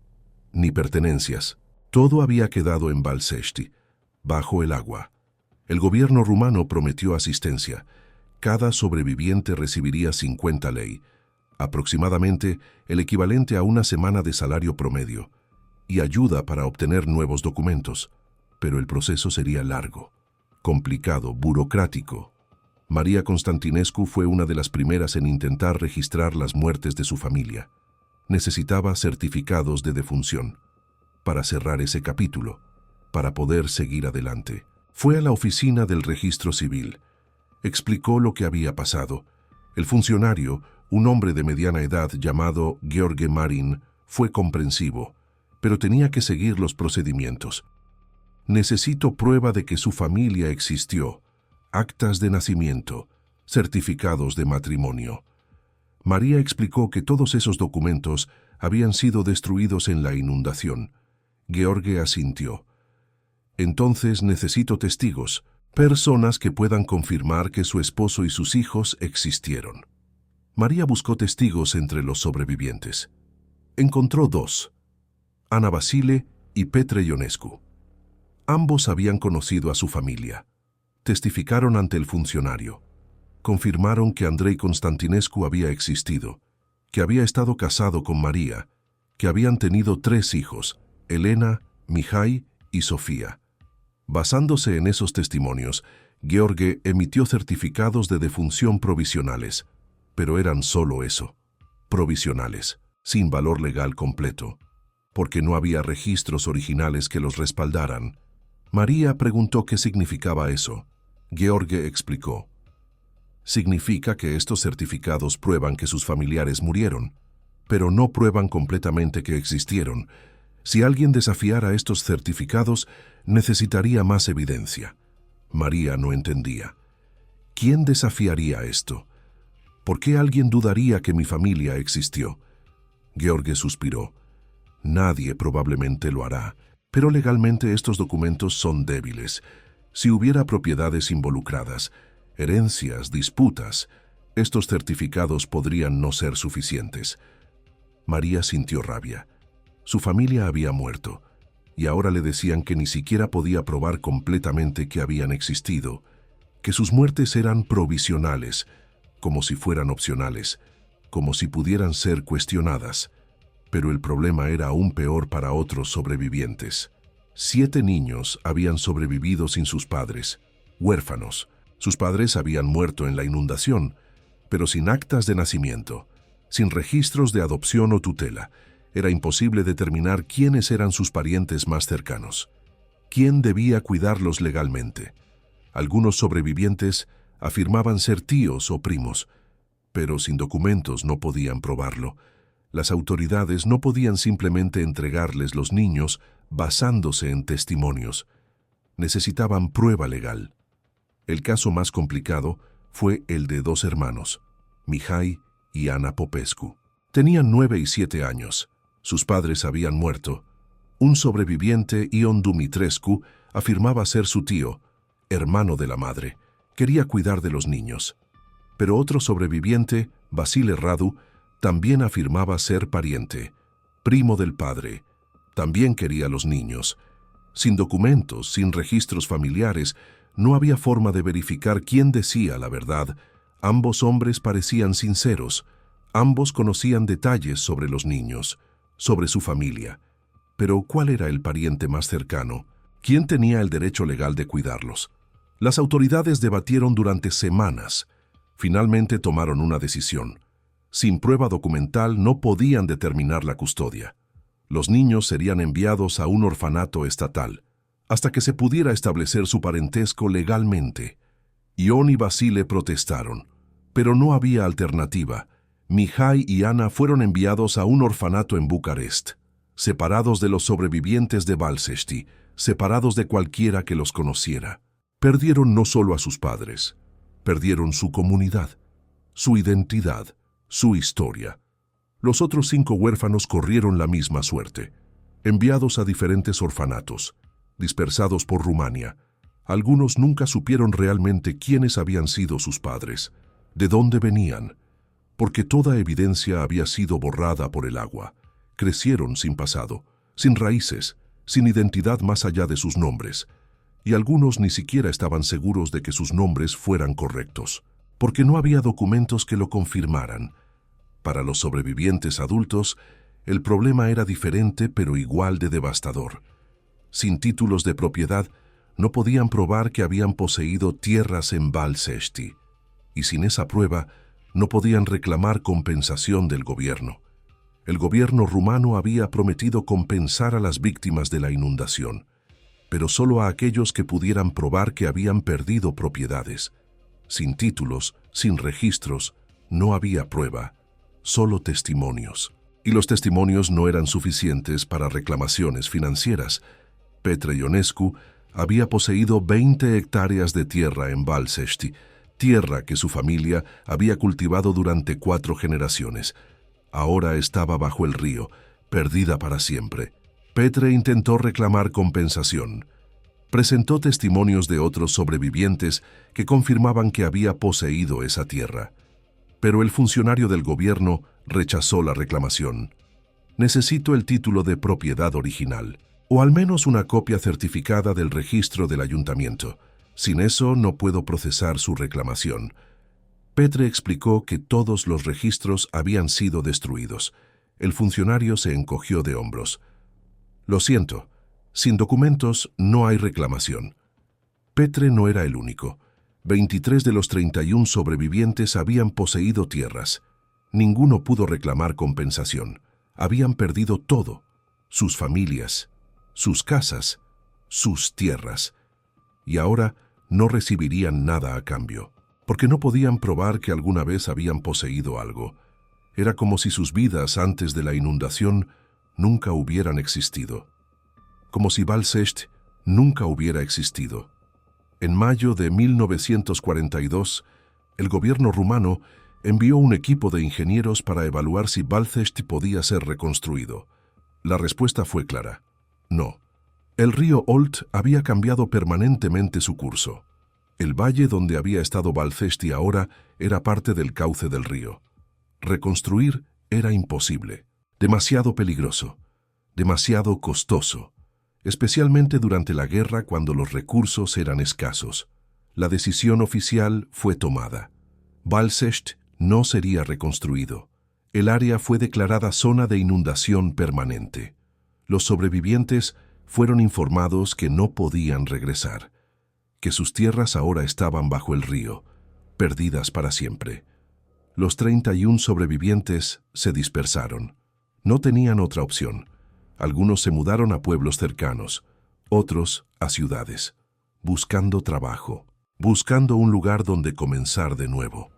ni pertenencias. Todo había quedado en Valsesti, bajo el agua. El gobierno rumano prometió asistencia. Cada sobreviviente recibiría 50 lei, aproximadamente el equivalente a una semana de salario promedio, y ayuda para obtener nuevos documentos. Pero el proceso sería largo, complicado, burocrático. María Constantinescu fue una de las primeras en intentar registrar las muertes de su familia. Necesitaba certificados de defunción para cerrar ese capítulo, para poder seguir adelante. Fue a la oficina del registro civil. Explicó lo que había pasado. El funcionario, un hombre de mediana edad llamado Gheorghe Marin, fue comprensivo, pero tenía que seguir los procedimientos. Necesito prueba de que su familia existió, actas de nacimiento, certificados de matrimonio. María explicó que todos esos documentos habían sido destruidos en la inundación. Gheorghe asintió. Entonces necesito testigos, personas que puedan confirmar que su esposo y sus hijos existieron. María buscó testigos entre los sobrevivientes. Encontró 2, Ana Vasile y Petre Ionescu. Ambos habían conocido a su familia. Testificaron ante el funcionario. Confirmaron que Andrei Constantinescu había existido, que había estado casado con María, que habían tenido 3 hijos, Elena, Mihai y Sofía. Basándose en esos testimonios, Gheorghe emitió certificados de defunción provisionales, pero eran solo eso, provisionales, sin valor legal completo, porque no había registros originales que los respaldaran. María preguntó qué significaba eso. Gheorghe explicó. Significa que estos certificados prueban que sus familiares murieron, pero no prueban completamente que existieron. Si alguien desafiara estos certificados, necesitaría más evidencia. María no entendía. ¿Quién desafiaría esto? ¿Por qué alguien dudaría que mi familia existió? Gheorghe suspiró. Nadie probablemente lo hará, pero legalmente estos documentos son débiles. Si hubiera propiedades involucradas, herencias, disputas, estos certificados podrían no ser suficientes. María sintió rabia. Su familia había muerto, y ahora le decían que ni siquiera podía probar completamente que habían existido, que sus muertes eran provisionales, como si fueran opcionales, como si pudieran ser cuestionadas. Pero el problema era aún peor para otros sobrevivientes. 7 niños habían sobrevivido sin sus padres, huérfanos. Sus padres habían muerto en la inundación, pero sin actas de nacimiento, sin registros de adopción o tutela. Era imposible determinar quiénes eran sus parientes más cercanos. ¿Quién debía cuidarlos legalmente? Algunos sobrevivientes afirmaban ser tíos o primos, pero sin documentos no podían probarlo. Las autoridades no podían simplemente entregarles los niños basándose en testimonios. Necesitaban prueba legal. El caso más complicado fue el de 2 hermanos, Mihai y Ana Popescu. Tenían 9 y 7 años. Sus padres habían muerto. Un sobreviviente, Ion Dumitrescu, afirmaba ser su tío, hermano de la madre. Quería cuidar de los niños. Pero otro sobreviviente, Vasile Radu, también afirmaba ser pariente, primo del padre. También quería a los niños. Sin documentos, sin registros familiares, no había forma de verificar quién decía la verdad. Ambos hombres parecían sinceros. Ambos conocían detalles sobre los niños, sobre su familia. Pero ¿cuál era el pariente más cercano? ¿Quién tenía el derecho legal de cuidarlos? Las autoridades debatieron durante semanas. Finalmente tomaron una decisión. Sin prueba documental no podían determinar la custodia. Los niños serían enviados a un orfanato estatal, hasta que se pudiera establecer su parentesco legalmente. Ion y Vasile protestaron, pero no había alternativa. Mihai y Ana fueron enviados a un orfanato en Bucarest, separados de los sobrevivientes de Balsesti, separados de cualquiera que los conociera. Perdieron no solo a sus padres, perdieron su comunidad, su identidad, su historia. Los otros 5 huérfanos corrieron la misma suerte, enviados a diferentes orfanatos, dispersados por Rumania. Algunos nunca supieron realmente quiénes habían sido sus padres, de dónde venían, porque toda evidencia había sido borrada por el agua. Crecieron sin pasado, sin raíces, sin identidad más allá de sus nombres, y algunos ni siquiera estaban seguros de que sus nombres fueran correctos, porque no había documentos que lo confirmaran. Para los sobrevivientes adultos, el problema era diferente pero igual de devastador. Sin títulos de propiedad, no podían probar que habían poseído tierras en Balsesti, y sin esa prueba, no podían reclamar compensación del gobierno. El gobierno rumano había prometido compensar a las víctimas de la inundación, pero solo a aquellos que pudieran probar que habían perdido propiedades. Sin títulos, sin registros, no había prueba, solo testimonios. Y los testimonios no eran suficientes para reclamaciones financieras. Petre Ionescu había poseído 20 hectáreas de tierra en Balsesti, tierra que su familia había cultivado durante 4 generaciones. Ahora estaba bajo el río, perdida para siempre. Petre intentó reclamar compensación. Presentó testimonios de otros sobrevivientes que confirmaban que había poseído esa tierra. Pero el funcionario del gobierno rechazó la reclamación. Necesito el título de propiedad original, o al menos una copia certificada del registro del ayuntamiento. Sin eso no puedo procesar su reclamación. Petre explicó que todos los registros habían sido destruidos. El funcionario se encogió de hombros. Lo siento, sin documentos no hay reclamación. Petre no era el único. 23 de los 31 sobrevivientes habían poseído tierras. Ninguno pudo reclamar compensación. Habían perdido todo: sus familias, sus casas, sus tierras. Y ahora no recibirían nada a cambio, porque no podían probar que alguna vez habían poseído algo. Era como si sus vidas antes de la inundación nunca hubieran existido. Como si Balsest nunca hubiera existido. En mayo de 1942, el gobierno rumano envió un equipo de ingenieros para evaluar si Balsest podía ser reconstruido. La respuesta fue clara: no. El río Olt había cambiado permanentemente su curso. El valle donde había estado Valcesti ahora era parte del cauce del río. Reconstruir era imposible, demasiado peligroso, demasiado costoso, especialmente durante la guerra cuando los recursos eran escasos. La decisión oficial fue tomada. Valcesti no sería reconstruido. El área fue declarada zona de inundación permanente. Los sobrevivientes fueron informados que no podían regresar, que sus tierras ahora estaban bajo el río, perdidas para siempre. Los 31 sobrevivientes se dispersaron. No tenían otra opción. Algunos se mudaron a pueblos cercanos, otros a ciudades, buscando trabajo, buscando un lugar donde comenzar de nuevo.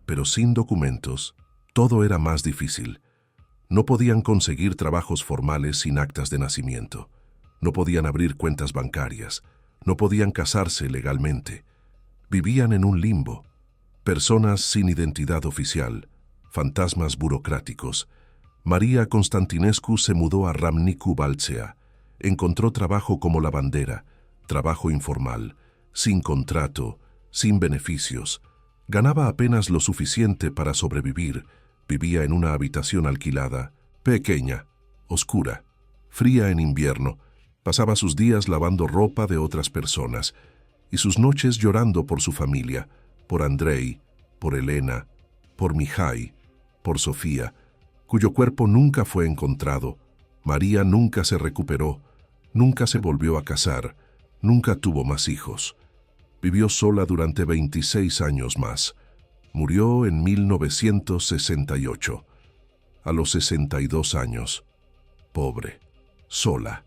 Pero sin documentos, todo era más difícil. No podían conseguir trabajos formales sin actas de nacimiento. No podían abrir cuentas bancarias. No podían casarse legalmente. Vivían en un limbo. Personas sin identidad oficial, fantasmas burocráticos. María Constantinescu se mudó a Râmnicu Vâlcea. Encontró trabajo como lavandera, trabajo informal, sin contrato, sin beneficios. Ganaba apenas lo suficiente para sobrevivir. Vivía en una habitación alquilada, pequeña, oscura, fría en invierno. Pasaba sus días lavando ropa de otras personas y sus noches llorando por su familia, por Andrei, por Elena, por Mihai, por Sofía, cuyo cuerpo nunca fue encontrado. María nunca se recuperó, nunca se volvió a casar, nunca tuvo más hijos. Vivió sola durante 26 años más. Murió en 1968, a los 62 años. Pobre, sola,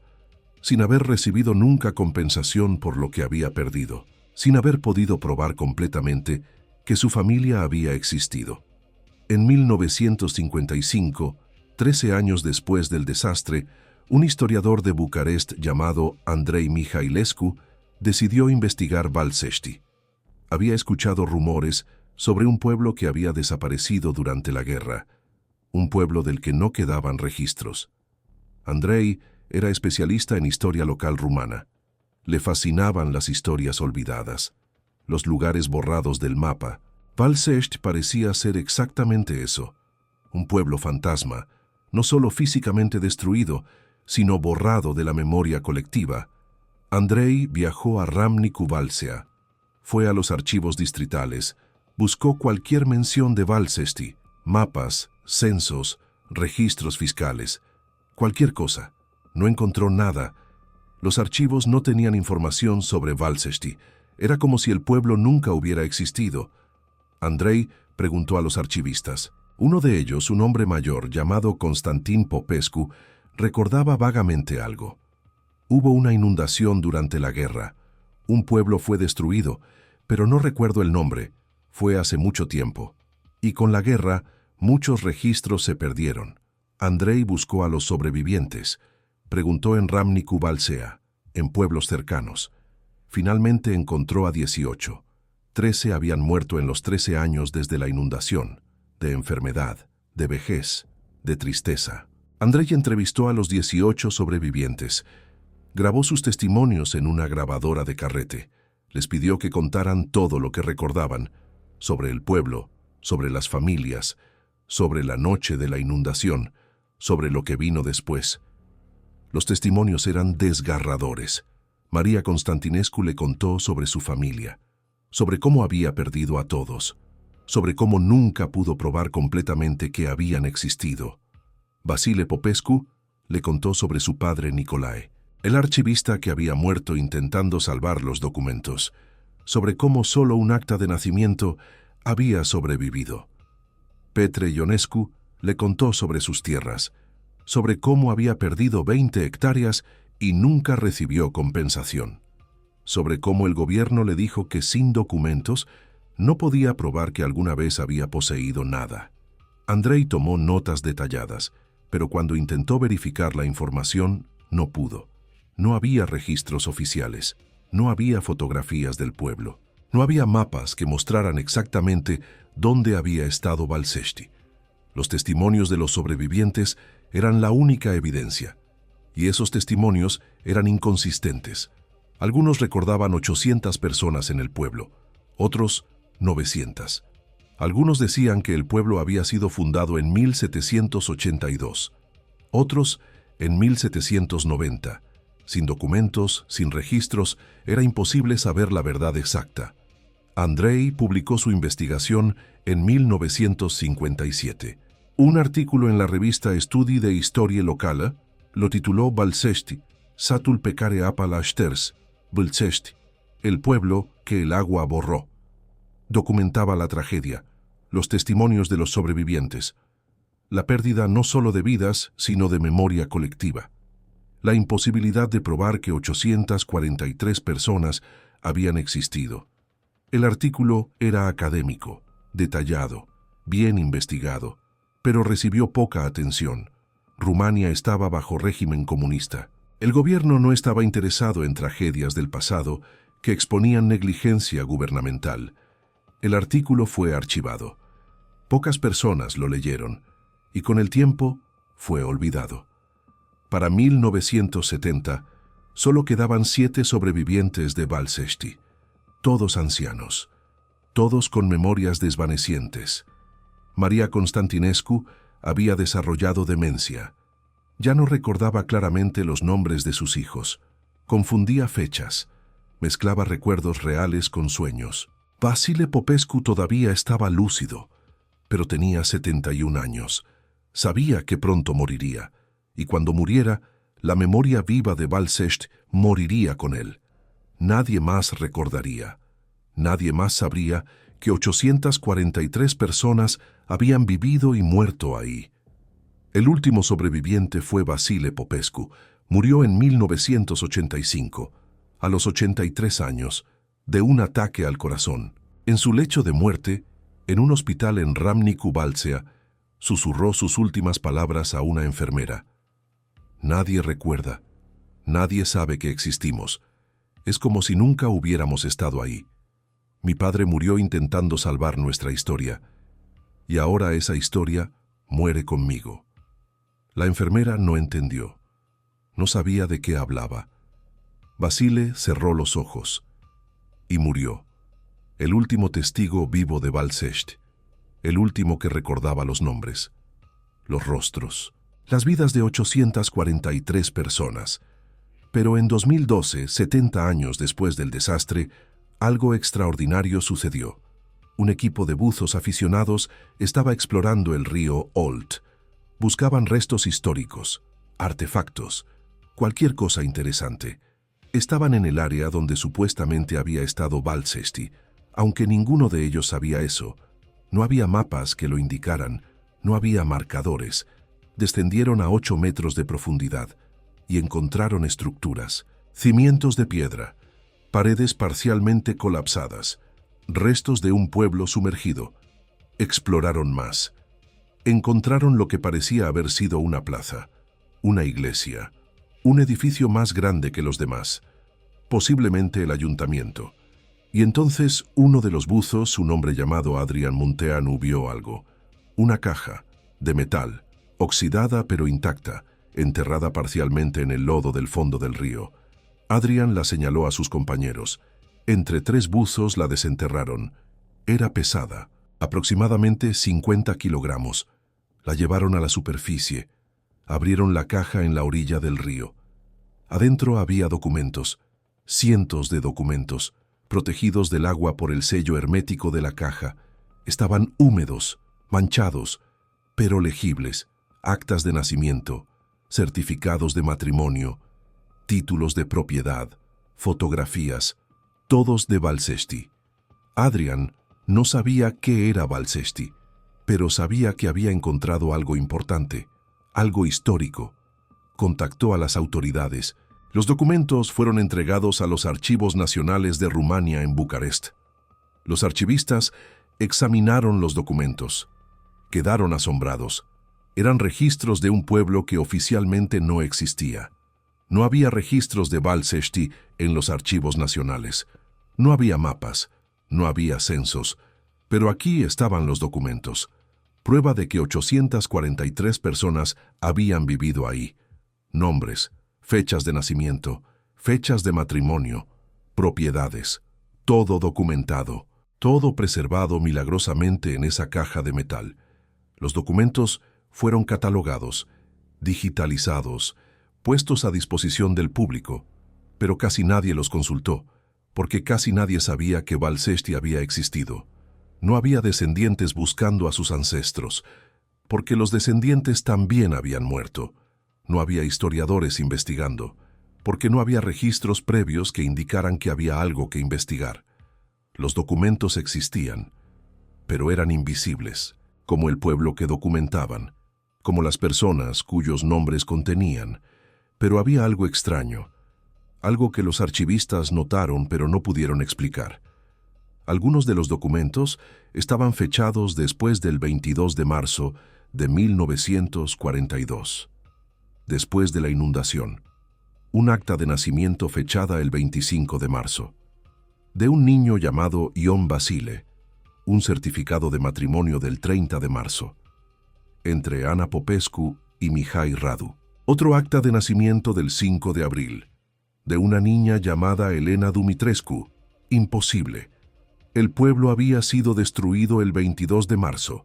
sin haber recibido nunca compensación por lo que había perdido, sin haber podido probar completamente que su familia había existido. En 1955, 13 años después del desastre, un historiador de Bucarest llamado Andrei Mihailescu decidió investigar Valcesti. Había escuchado rumores sobre un pueblo que había desaparecido durante la guerra, un pueblo del que no quedaban registros. Andrei era especialista en historia local rumana. Le fascinaban las historias olvidadas, los lugares borrados del mapa. Valcesti parecía ser exactamente eso, un pueblo fantasma, no solo físicamente destruido, sino borrado de la memoria colectiva. Andrei viajó a Râmnicu Vâlcea, fue a los archivos distritales, buscó cualquier mención de Valcesti, mapas, censos, registros fiscales, cualquier cosa. No encontró nada. Los archivos no tenían información sobre Valcesti. Era como si el pueblo nunca hubiera existido. Andrei preguntó a los archivistas. Uno de ellos, un hombre mayor llamado Constantin Popescu, recordaba vagamente algo. Hubo una inundación durante la guerra. Un pueblo fue destruido, pero no recuerdo el nombre. Fue hace mucho tiempo. Y con la guerra, muchos registros se perdieron. Andrei buscó a los sobrevivientes. Preguntó en Râmnicu Vâlcea, en pueblos cercanos. Finalmente encontró a 18. 13 habían muerto en los 13 años desde la inundación, de enfermedad, de vejez, de tristeza. Andrei entrevistó a los 18 sobrevivientes. Grabó sus testimonios en una grabadora de carrete. Les pidió que contaran todo lo que recordaban, sobre el pueblo, sobre las familias, sobre la noche de la inundación, sobre lo que vino después. Los testimonios eran desgarradores. María Constantinescu le contó sobre su familia, sobre cómo había perdido a todos, sobre cómo nunca pudo probar completamente que habían existido. Vasile Popescu le contó sobre su padre Nicolae, el archivista que había muerto intentando salvar los documentos, sobre cómo solo un acta de nacimiento había sobrevivido. Petre Ionescu le contó sobre sus tierras, sobre cómo había perdido 20 hectáreas y nunca recibió compensación, sobre cómo el gobierno le dijo que sin documentos no podía probar que alguna vez había poseído nada. Andrei tomó notas detalladas, pero cuando intentó verificar la información, no pudo. No había registros oficiales, no había fotografías del pueblo, no había mapas que mostraran exactamente dónde había estado Valcesti. Los testimonios de los sobrevivientes eran la única evidencia, y esos testimonios eran inconsistentes. Algunos recordaban 800 personas en el pueblo, otros 900. Algunos decían que el pueblo había sido fundado en 1782, otros en 1790. Sin documentos, sin registros, era imposible saber la verdad exacta. Andrei publicó su investigación en 1957. Un artículo en la revista Studi de Historia Locale lo tituló Balcești, satul pe care apa l-a șters, Balcești, el pueblo que el agua borró. Documentaba la tragedia, los testimonios de los sobrevivientes, la pérdida no solo de vidas, sino de memoria colectiva, la imposibilidad de probar que 843 personas habían existido. El artículo era académico, detallado, bien investigado, pero recibió poca atención. Rumania estaba bajo régimen comunista. El gobierno no estaba interesado en tragedias del pasado que exponían negligencia gubernamental. El artículo fue archivado. Pocas personas lo leyeron, y con el tiempo fue olvidado. Para 1970, solo quedaban 7 sobrevivientes de Balcești, todos ancianos, todos con memorias desvanecientes. María Constantinescu había desarrollado demencia. Ya no recordaba claramente los nombres de sus hijos. Confundía fechas. Mezclaba recuerdos reales con sueños. Vasile Popescu todavía estaba lúcido, pero tenía 71 años. Sabía que pronto moriría, y cuando muriera, la memoria viva de Balcești moriría con él. Nadie más recordaría. Nadie más sabría que 843 personas habían vivido y muerto ahí. El último sobreviviente fue Vasile Popescu. Murió en 1985, a los 83 años, de un ataque al corazón. En su lecho de muerte, en un hospital en Râmnicu Vâlcea, susurró sus últimas palabras a una enfermera. Nadie recuerda, nadie sabe que existimos. Es como si nunca hubiéramos estado ahí. Mi padre murió intentando salvar nuestra historia, y ahora esa historia muere conmigo. La enfermera no entendió. No sabía de qué hablaba. Vasile cerró los ojos y murió. El último testigo vivo de Balcești, el último que recordaba los nombres, los rostros, las vidas de 843 personas. Pero en 2012, 70 años después del desastre, algo extraordinario sucedió. Un equipo de buzos aficionados estaba explorando el río Olt. Buscaban restos históricos, artefactos, cualquier cosa interesante. Estaban en el área donde supuestamente había estado Balcești, aunque ninguno de ellos sabía eso. No había mapas que lo indicaran, no había marcadores. Descendieron a 8 metros de profundidad y encontraron estructuras, cimientos de piedra, paredes parcialmente colapsadas, restos de un pueblo sumergido. Exploraron más. Encontraron lo que parecía haber sido una plaza, una iglesia, un edificio más grande que los demás, posiblemente el ayuntamiento. Y entonces uno de los buzos, un hombre llamado Adrian Munteanu, vio algo. Una caja, de metal, oxidada pero intacta, enterrada parcialmente en el lodo del fondo del río. Adrian la señaló a sus compañeros. Entre 3 buzos la desenterraron. Era pesada, aproximadamente 50 kilogramos. La llevaron a la superficie. Abrieron la caja en la orilla del río. Adentro había documentos, cientos de documentos, protegidos del agua por el sello hermético de la caja. Estaban húmedos, manchados, pero legibles, actas de nacimiento, certificados de matrimonio, títulos de propiedad, fotografías, todos de Balcești. Adrian no sabía qué era Balcești, pero sabía que había encontrado algo importante, algo histórico. Contactó a las autoridades. Los documentos fueron entregados a los Archivos Nacionales de Rumania en Bucarest. Los archivistas examinaron los documentos. Quedaron asombrados. Eran registros de un pueblo que oficialmente no existía. No había registros de Balcești en los archivos nacionales. No había mapas, no había censos, pero aquí estaban los documentos. Prueba de que 843 personas habían vivido ahí. Nombres, fechas de nacimiento, fechas de matrimonio, propiedades, todo documentado, todo preservado milagrosamente en esa caja de metal. Los documentos fueron catalogados, digitalizados, puestos a disposición del público, pero casi nadie los consultó, porque casi nadie sabía que Valsecti había existido. No había descendientes buscando a sus ancestros, porque los descendientes también habían muerto. No había historiadores investigando, porque no había registros previos que indicaran que había algo que investigar. Los documentos existían, pero eran invisibles, como el pueblo que documentaban, como las personas cuyos nombres contenían. Pero había algo extraño, algo que los archivistas notaron pero no pudieron explicar. Algunos de los documentos estaban fechados después del 22 de marzo de 1942, después de la inundación. Un acta de nacimiento fechada el 25 de marzo, de un niño llamado Ion Basile, un certificado de matrimonio del 30 de marzo, entre Ana Popescu y Mihai Radu. Otro acta de nacimiento del 5 de abril, de una niña llamada Elena Dumitrescu. Imposible. El pueblo había sido destruido el 22 de marzo.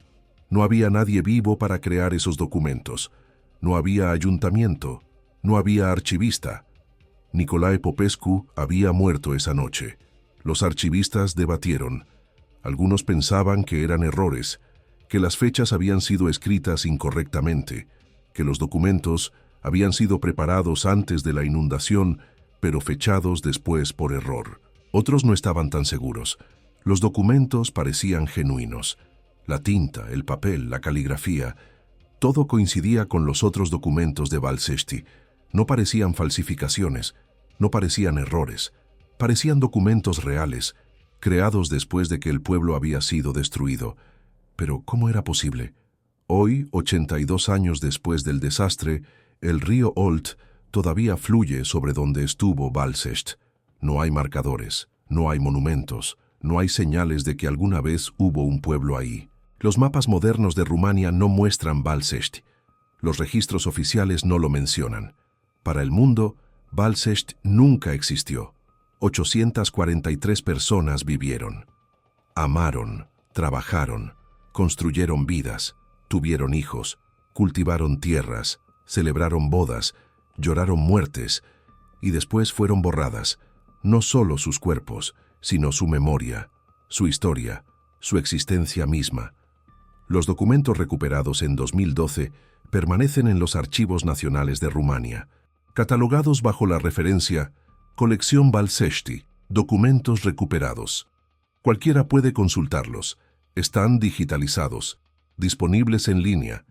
No había nadie vivo para crear esos documentos. No había ayuntamiento. No había archivista. Nicolae Popescu había muerto esa noche. Los archivistas debatieron. Algunos pensaban que eran errores, que las fechas habían sido escritas incorrectamente, que los documentos habían sido preparados antes de la inundación, pero fechados después por error. Otros no estaban tan seguros. Los documentos parecían genuinos. La tinta, el papel, la caligrafía, todo coincidía con los otros documentos de Valsecti. No parecían falsificaciones, no parecían errores. Parecían documentos reales, creados después de que el pueblo había sido destruido. Pero ¿cómo era posible? Hoy, 82 años después del desastre, el río Olt todavía fluye sobre donde estuvo Valsecti. No hay marcadores, no hay monumentos, no hay señales de que alguna vez hubo un pueblo ahí. Los mapas modernos de Rumania no muestran Valsecti. Los registros oficiales no lo mencionan. Para el mundo, Valsecti nunca existió. 843 personas vivieron. Amaron, trabajaron, construyeron vidas, tuvieron hijos, cultivaron tierras, celebraron bodas, lloraron muertes, y después fueron borradas, no solo sus cuerpos, sino su memoria, su historia, su existencia misma. Los documentos recuperados en 2012 permanecen en los archivos nacionales de Rumania, catalogados bajo la referencia Colección Valsecti, documentos recuperados. Cualquiera puede consultarlos, están digitalizados, disponibles en línea,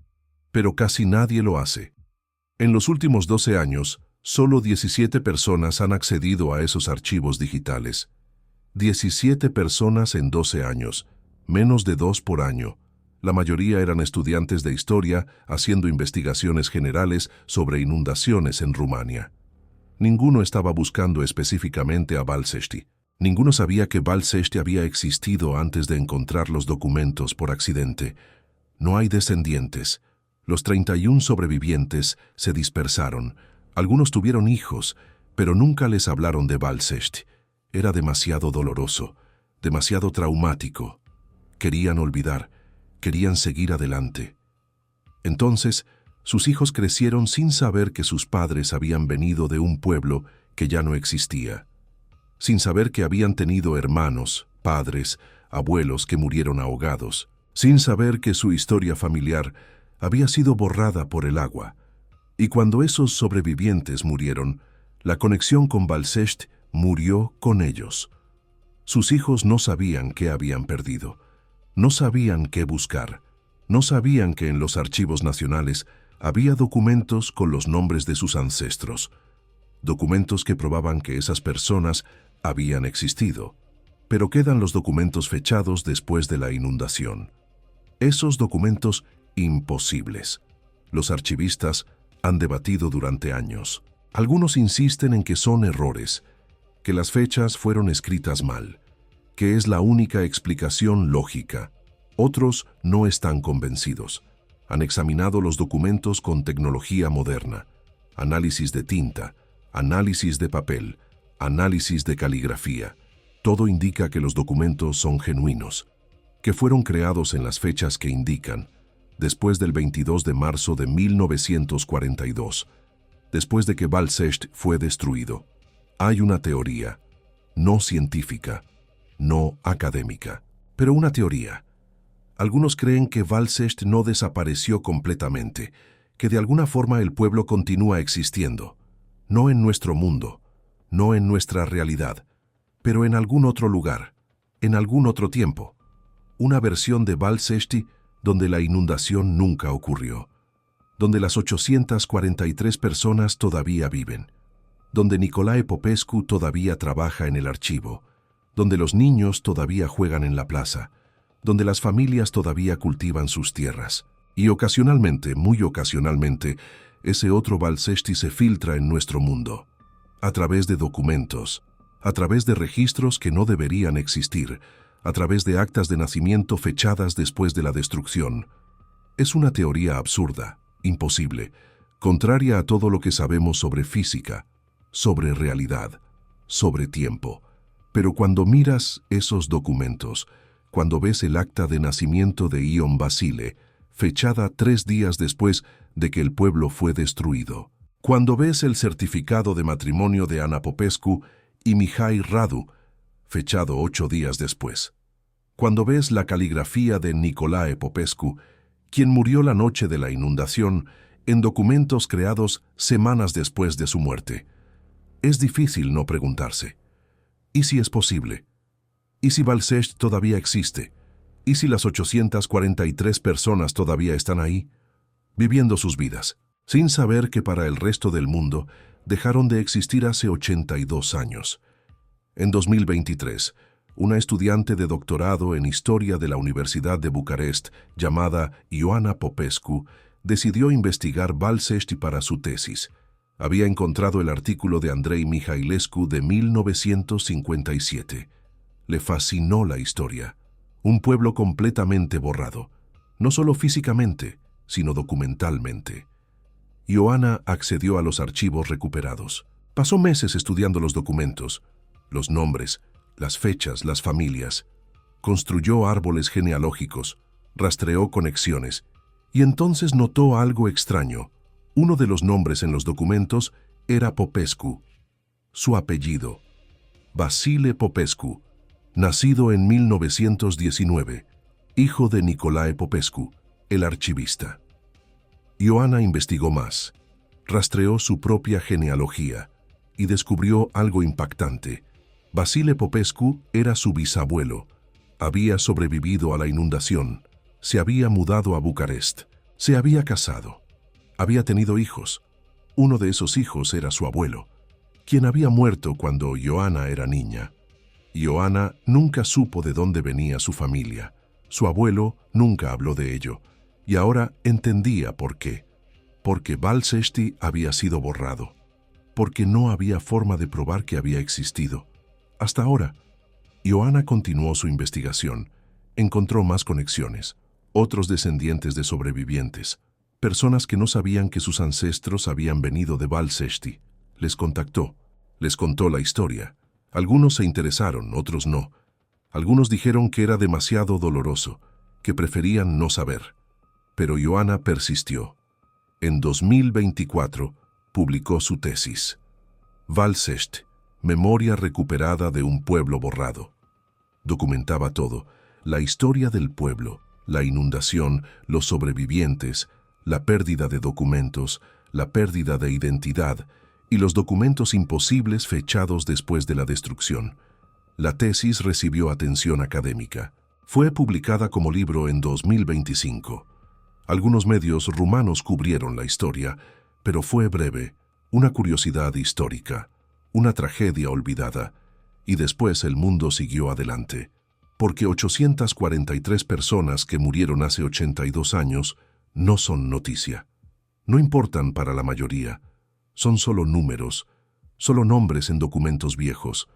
pero casi nadie lo hace. En los últimos 12 años, solo 17 personas han accedido a esos archivos digitales. 17 personas en 12 años, menos de 2 por año. La mayoría eran estudiantes de historia haciendo investigaciones generales sobre inundaciones en Rumania. Ninguno estaba buscando específicamente a Valsecti. Ninguno sabía que Valsecti había existido antes de encontrar los documentos por accidente. No hay descendientes. Los 31 sobrevivientes se dispersaron. Algunos tuvieron hijos, pero nunca les hablaron de Valsecti. Era demasiado doloroso, demasiado traumático. Querían olvidar, querían seguir adelante. Entonces, sus hijos crecieron sin saber que sus padres habían venido de un pueblo que ya no existía, sin saber que habían tenido hermanos, padres, abuelos que murieron ahogados, sin saber que su historia familiar había sido borrada por el agua. Y cuando esos sobrevivientes murieron, la conexión con Valsecti murió con ellos. Sus hijos no sabían qué habían perdido, no sabían qué buscar, no sabían que en los archivos nacionales había documentos con los nombres de sus ancestros, documentos que probaban que esas personas habían existido, pero quedan los documentos fechados después de la inundación. Esos documentos imposibles. Los archivistas han debatido durante años. Algunos insisten en que son errores, que las fechas fueron escritas mal, que es la única explicación lógica. Otros no están convencidos. Han examinado los documentos con tecnología moderna. análisis de tinta, análisis de papel, análisis de caligrafía. Todo indica que los documentos son genuinos, que fueron creados en las fechas que indican, después del 22 de marzo de 1942, después de que Balsesht fue destruido. Hay una teoría, no científica, no académica, pero una teoría. Algunos creen que Balsesht no desapareció completamente, que de alguna forma el pueblo continúa existiendo, no en nuestro mundo, no en nuestra realidad, pero en algún otro lugar, en algún otro tiempo. Una versión de Balseshti donde la inundación nunca ocurrió, donde las 843 personas todavía viven, donde Nicolae Popescu todavía trabaja en el archivo, donde los niños todavía juegan en la plaza, donde las familias todavía cultivan sus tierras. Y ocasionalmente, muy ocasionalmente, ese otro Balseshti se filtra en nuestro mundo, a través de documentos, a través de registros que no deberían existir, a través de actas de nacimiento fechadas después de la destrucción. Es una teoría absurda, imposible, contraria a todo lo que sabemos sobre física, sobre realidad, sobre tiempo. Pero cuando miras esos documentos, cuando ves el acta de nacimiento de Ion Basile, fechada 3 días después de que el pueblo fue destruido, cuando ves el certificado de matrimonio de Ana Popescu y Mihai Radu, fechado 8 días después, cuando ves la caligrafía de Nicolae Popescu, quien murió la noche de la inundación, en documentos creados semanas después de su muerte, es difícil no preguntarse, ¿y si es posible? ¿Y si Balsesht todavía existe? ¿Y si las 843 personas todavía están ahí, viviendo sus vidas, sin saber que para el resto del mundo dejaron de existir hace 82 años? En 2023, una estudiante de doctorado en Historia de la Universidad de Bucarest, llamada Ioana Popescu, decidió investigar Balseshti para su tesis. Había encontrado el artículo de Andrei Mihailescu de 1957. Le fascinó la historia. Un pueblo completamente borrado, no solo físicamente, sino documentalmente. Ioana accedió a los archivos recuperados. Pasó meses estudiando los documentos, los nombres, las fechas, las familias. Construyó árboles genealógicos, rastreó conexiones, y entonces notó algo extraño. Uno de los nombres en los documentos era Popescu. Su apellido, Vasile Popescu, nacido en 1919, hijo de Nicolae Popescu, el archivista. Ioana investigó más, rastreó su propia genealogía y descubrió algo impactante. Vasile Popescu era su bisabuelo, había sobrevivido a la inundación, se había mudado a Bucarest, se había casado, había tenido hijos. Uno de esos hijos era su abuelo, quien había muerto cuando Ioana era niña. Ioana nunca supo de dónde venía su familia, su abuelo nunca habló de ello, y ahora entendía por qué. Porque Balseshti había sido borrado, porque no había forma de probar que había existido. Hasta ahora, Ioana continuó su investigación, encontró más conexiones, otros descendientes de sobrevivientes, personas que no sabían que sus ancestros habían venido de Balseshti. Les contactó, les contó la historia. Algunos se interesaron, otros no. Algunos dijeron que era demasiado doloroso, que preferían no saber. Pero Ioana persistió. En 2024 publicó su tesis. Balsesht, memoria recuperada de un pueblo borrado. Documentaba todo, la historia del pueblo, la inundación, los sobrevivientes, la pérdida de documentos, la pérdida de identidad, y los documentos imposibles fechados después de la destrucción. La tesis recibió atención académica. Fue publicada como libro en 2025. Algunos medios rumanos cubrieron la historia, pero fue breve, una curiosidad histórica, una tragedia olvidada, y después el mundo siguió adelante. Porque 843 personas que murieron hace 82 años no son noticia. No importan para la mayoría. Son solo números, solo nombres en documentos viejos,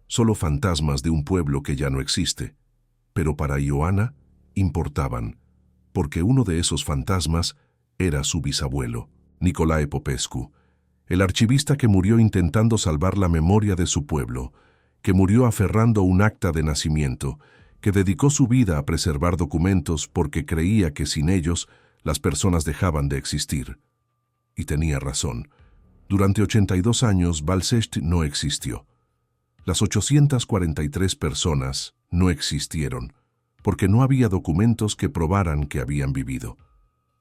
solo fantasmas de un pueblo que ya no existe. Pero para Ioana importaban, porque uno de esos fantasmas era su bisabuelo, Nicolae Popescu, el archivista que murió intentando salvar la memoria de su pueblo, que murió aferrando un acta de nacimiento, que dedicó su vida a preservar documentos porque creía que sin ellos las personas dejaban de existir. Y tenía razón. Durante 82 años, Balcecht no existió. Las 843 personas no existieron, porque no había documentos que probaran que habían vivido,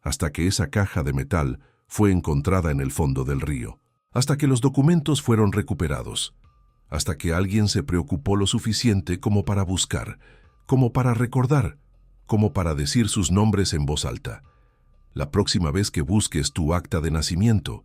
hasta que esa caja de metal fue encontrada en el fondo del río, hasta que los documentos fueron recuperados, hasta que alguien se preocupó lo suficiente como para buscar, como para recordar, como para decir sus nombres en voz alta. La próxima vez que busques tu acta de nacimiento,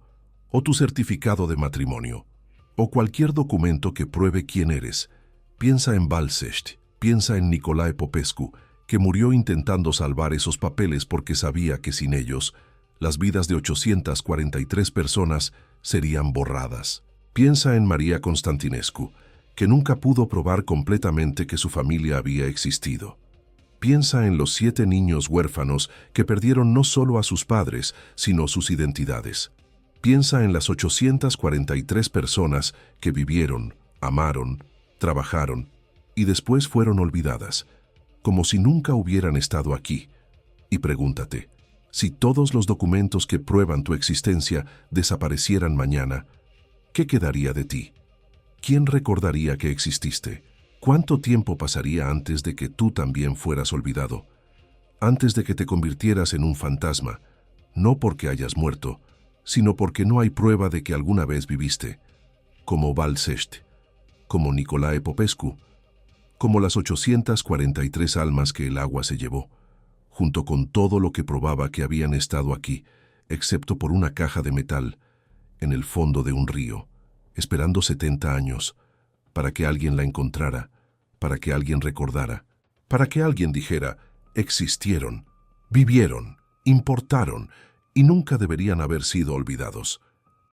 o tu certificado de matrimonio, o cualquier documento que pruebe quién eres, piensa en Balcecht, piensa en Nicolae Popescu, que murió intentando salvar esos papeles porque sabía que sin ellos, las vidas de 843 personas serían borradas. Piensa en María Constantinescu, que nunca pudo probar completamente que su familia había existido. Piensa en los 7 niños huérfanos que perdieron no solo a sus padres, sino sus identidades. Piensa en las 843 personas que vivieron, amaron, trabajaron y después fueron olvidadas, como si nunca hubieran estado aquí. Y pregúntate, si todos los documentos que prueban tu existencia desaparecieran mañana, ¿qué quedaría de ti? ¿Quién recordaría que exististe? ¿Cuánto tiempo pasaría antes de que tú también fueras olvidado? Antes de que te convirtieras en un fantasma, no porque hayas muerto, sino porque no hay prueba de que alguna vez viviste, como Balcecht, como Nicolae Popescu, como las 843 almas que el agua se llevó, junto con todo lo que probaba que habían estado aquí, excepto por una caja de metal, en el fondo de un río, esperando 70 años, para que alguien la encontrara, para que alguien recordara, para que alguien dijera, existieron, vivieron, importaron, y nunca deberían haber sido olvidados.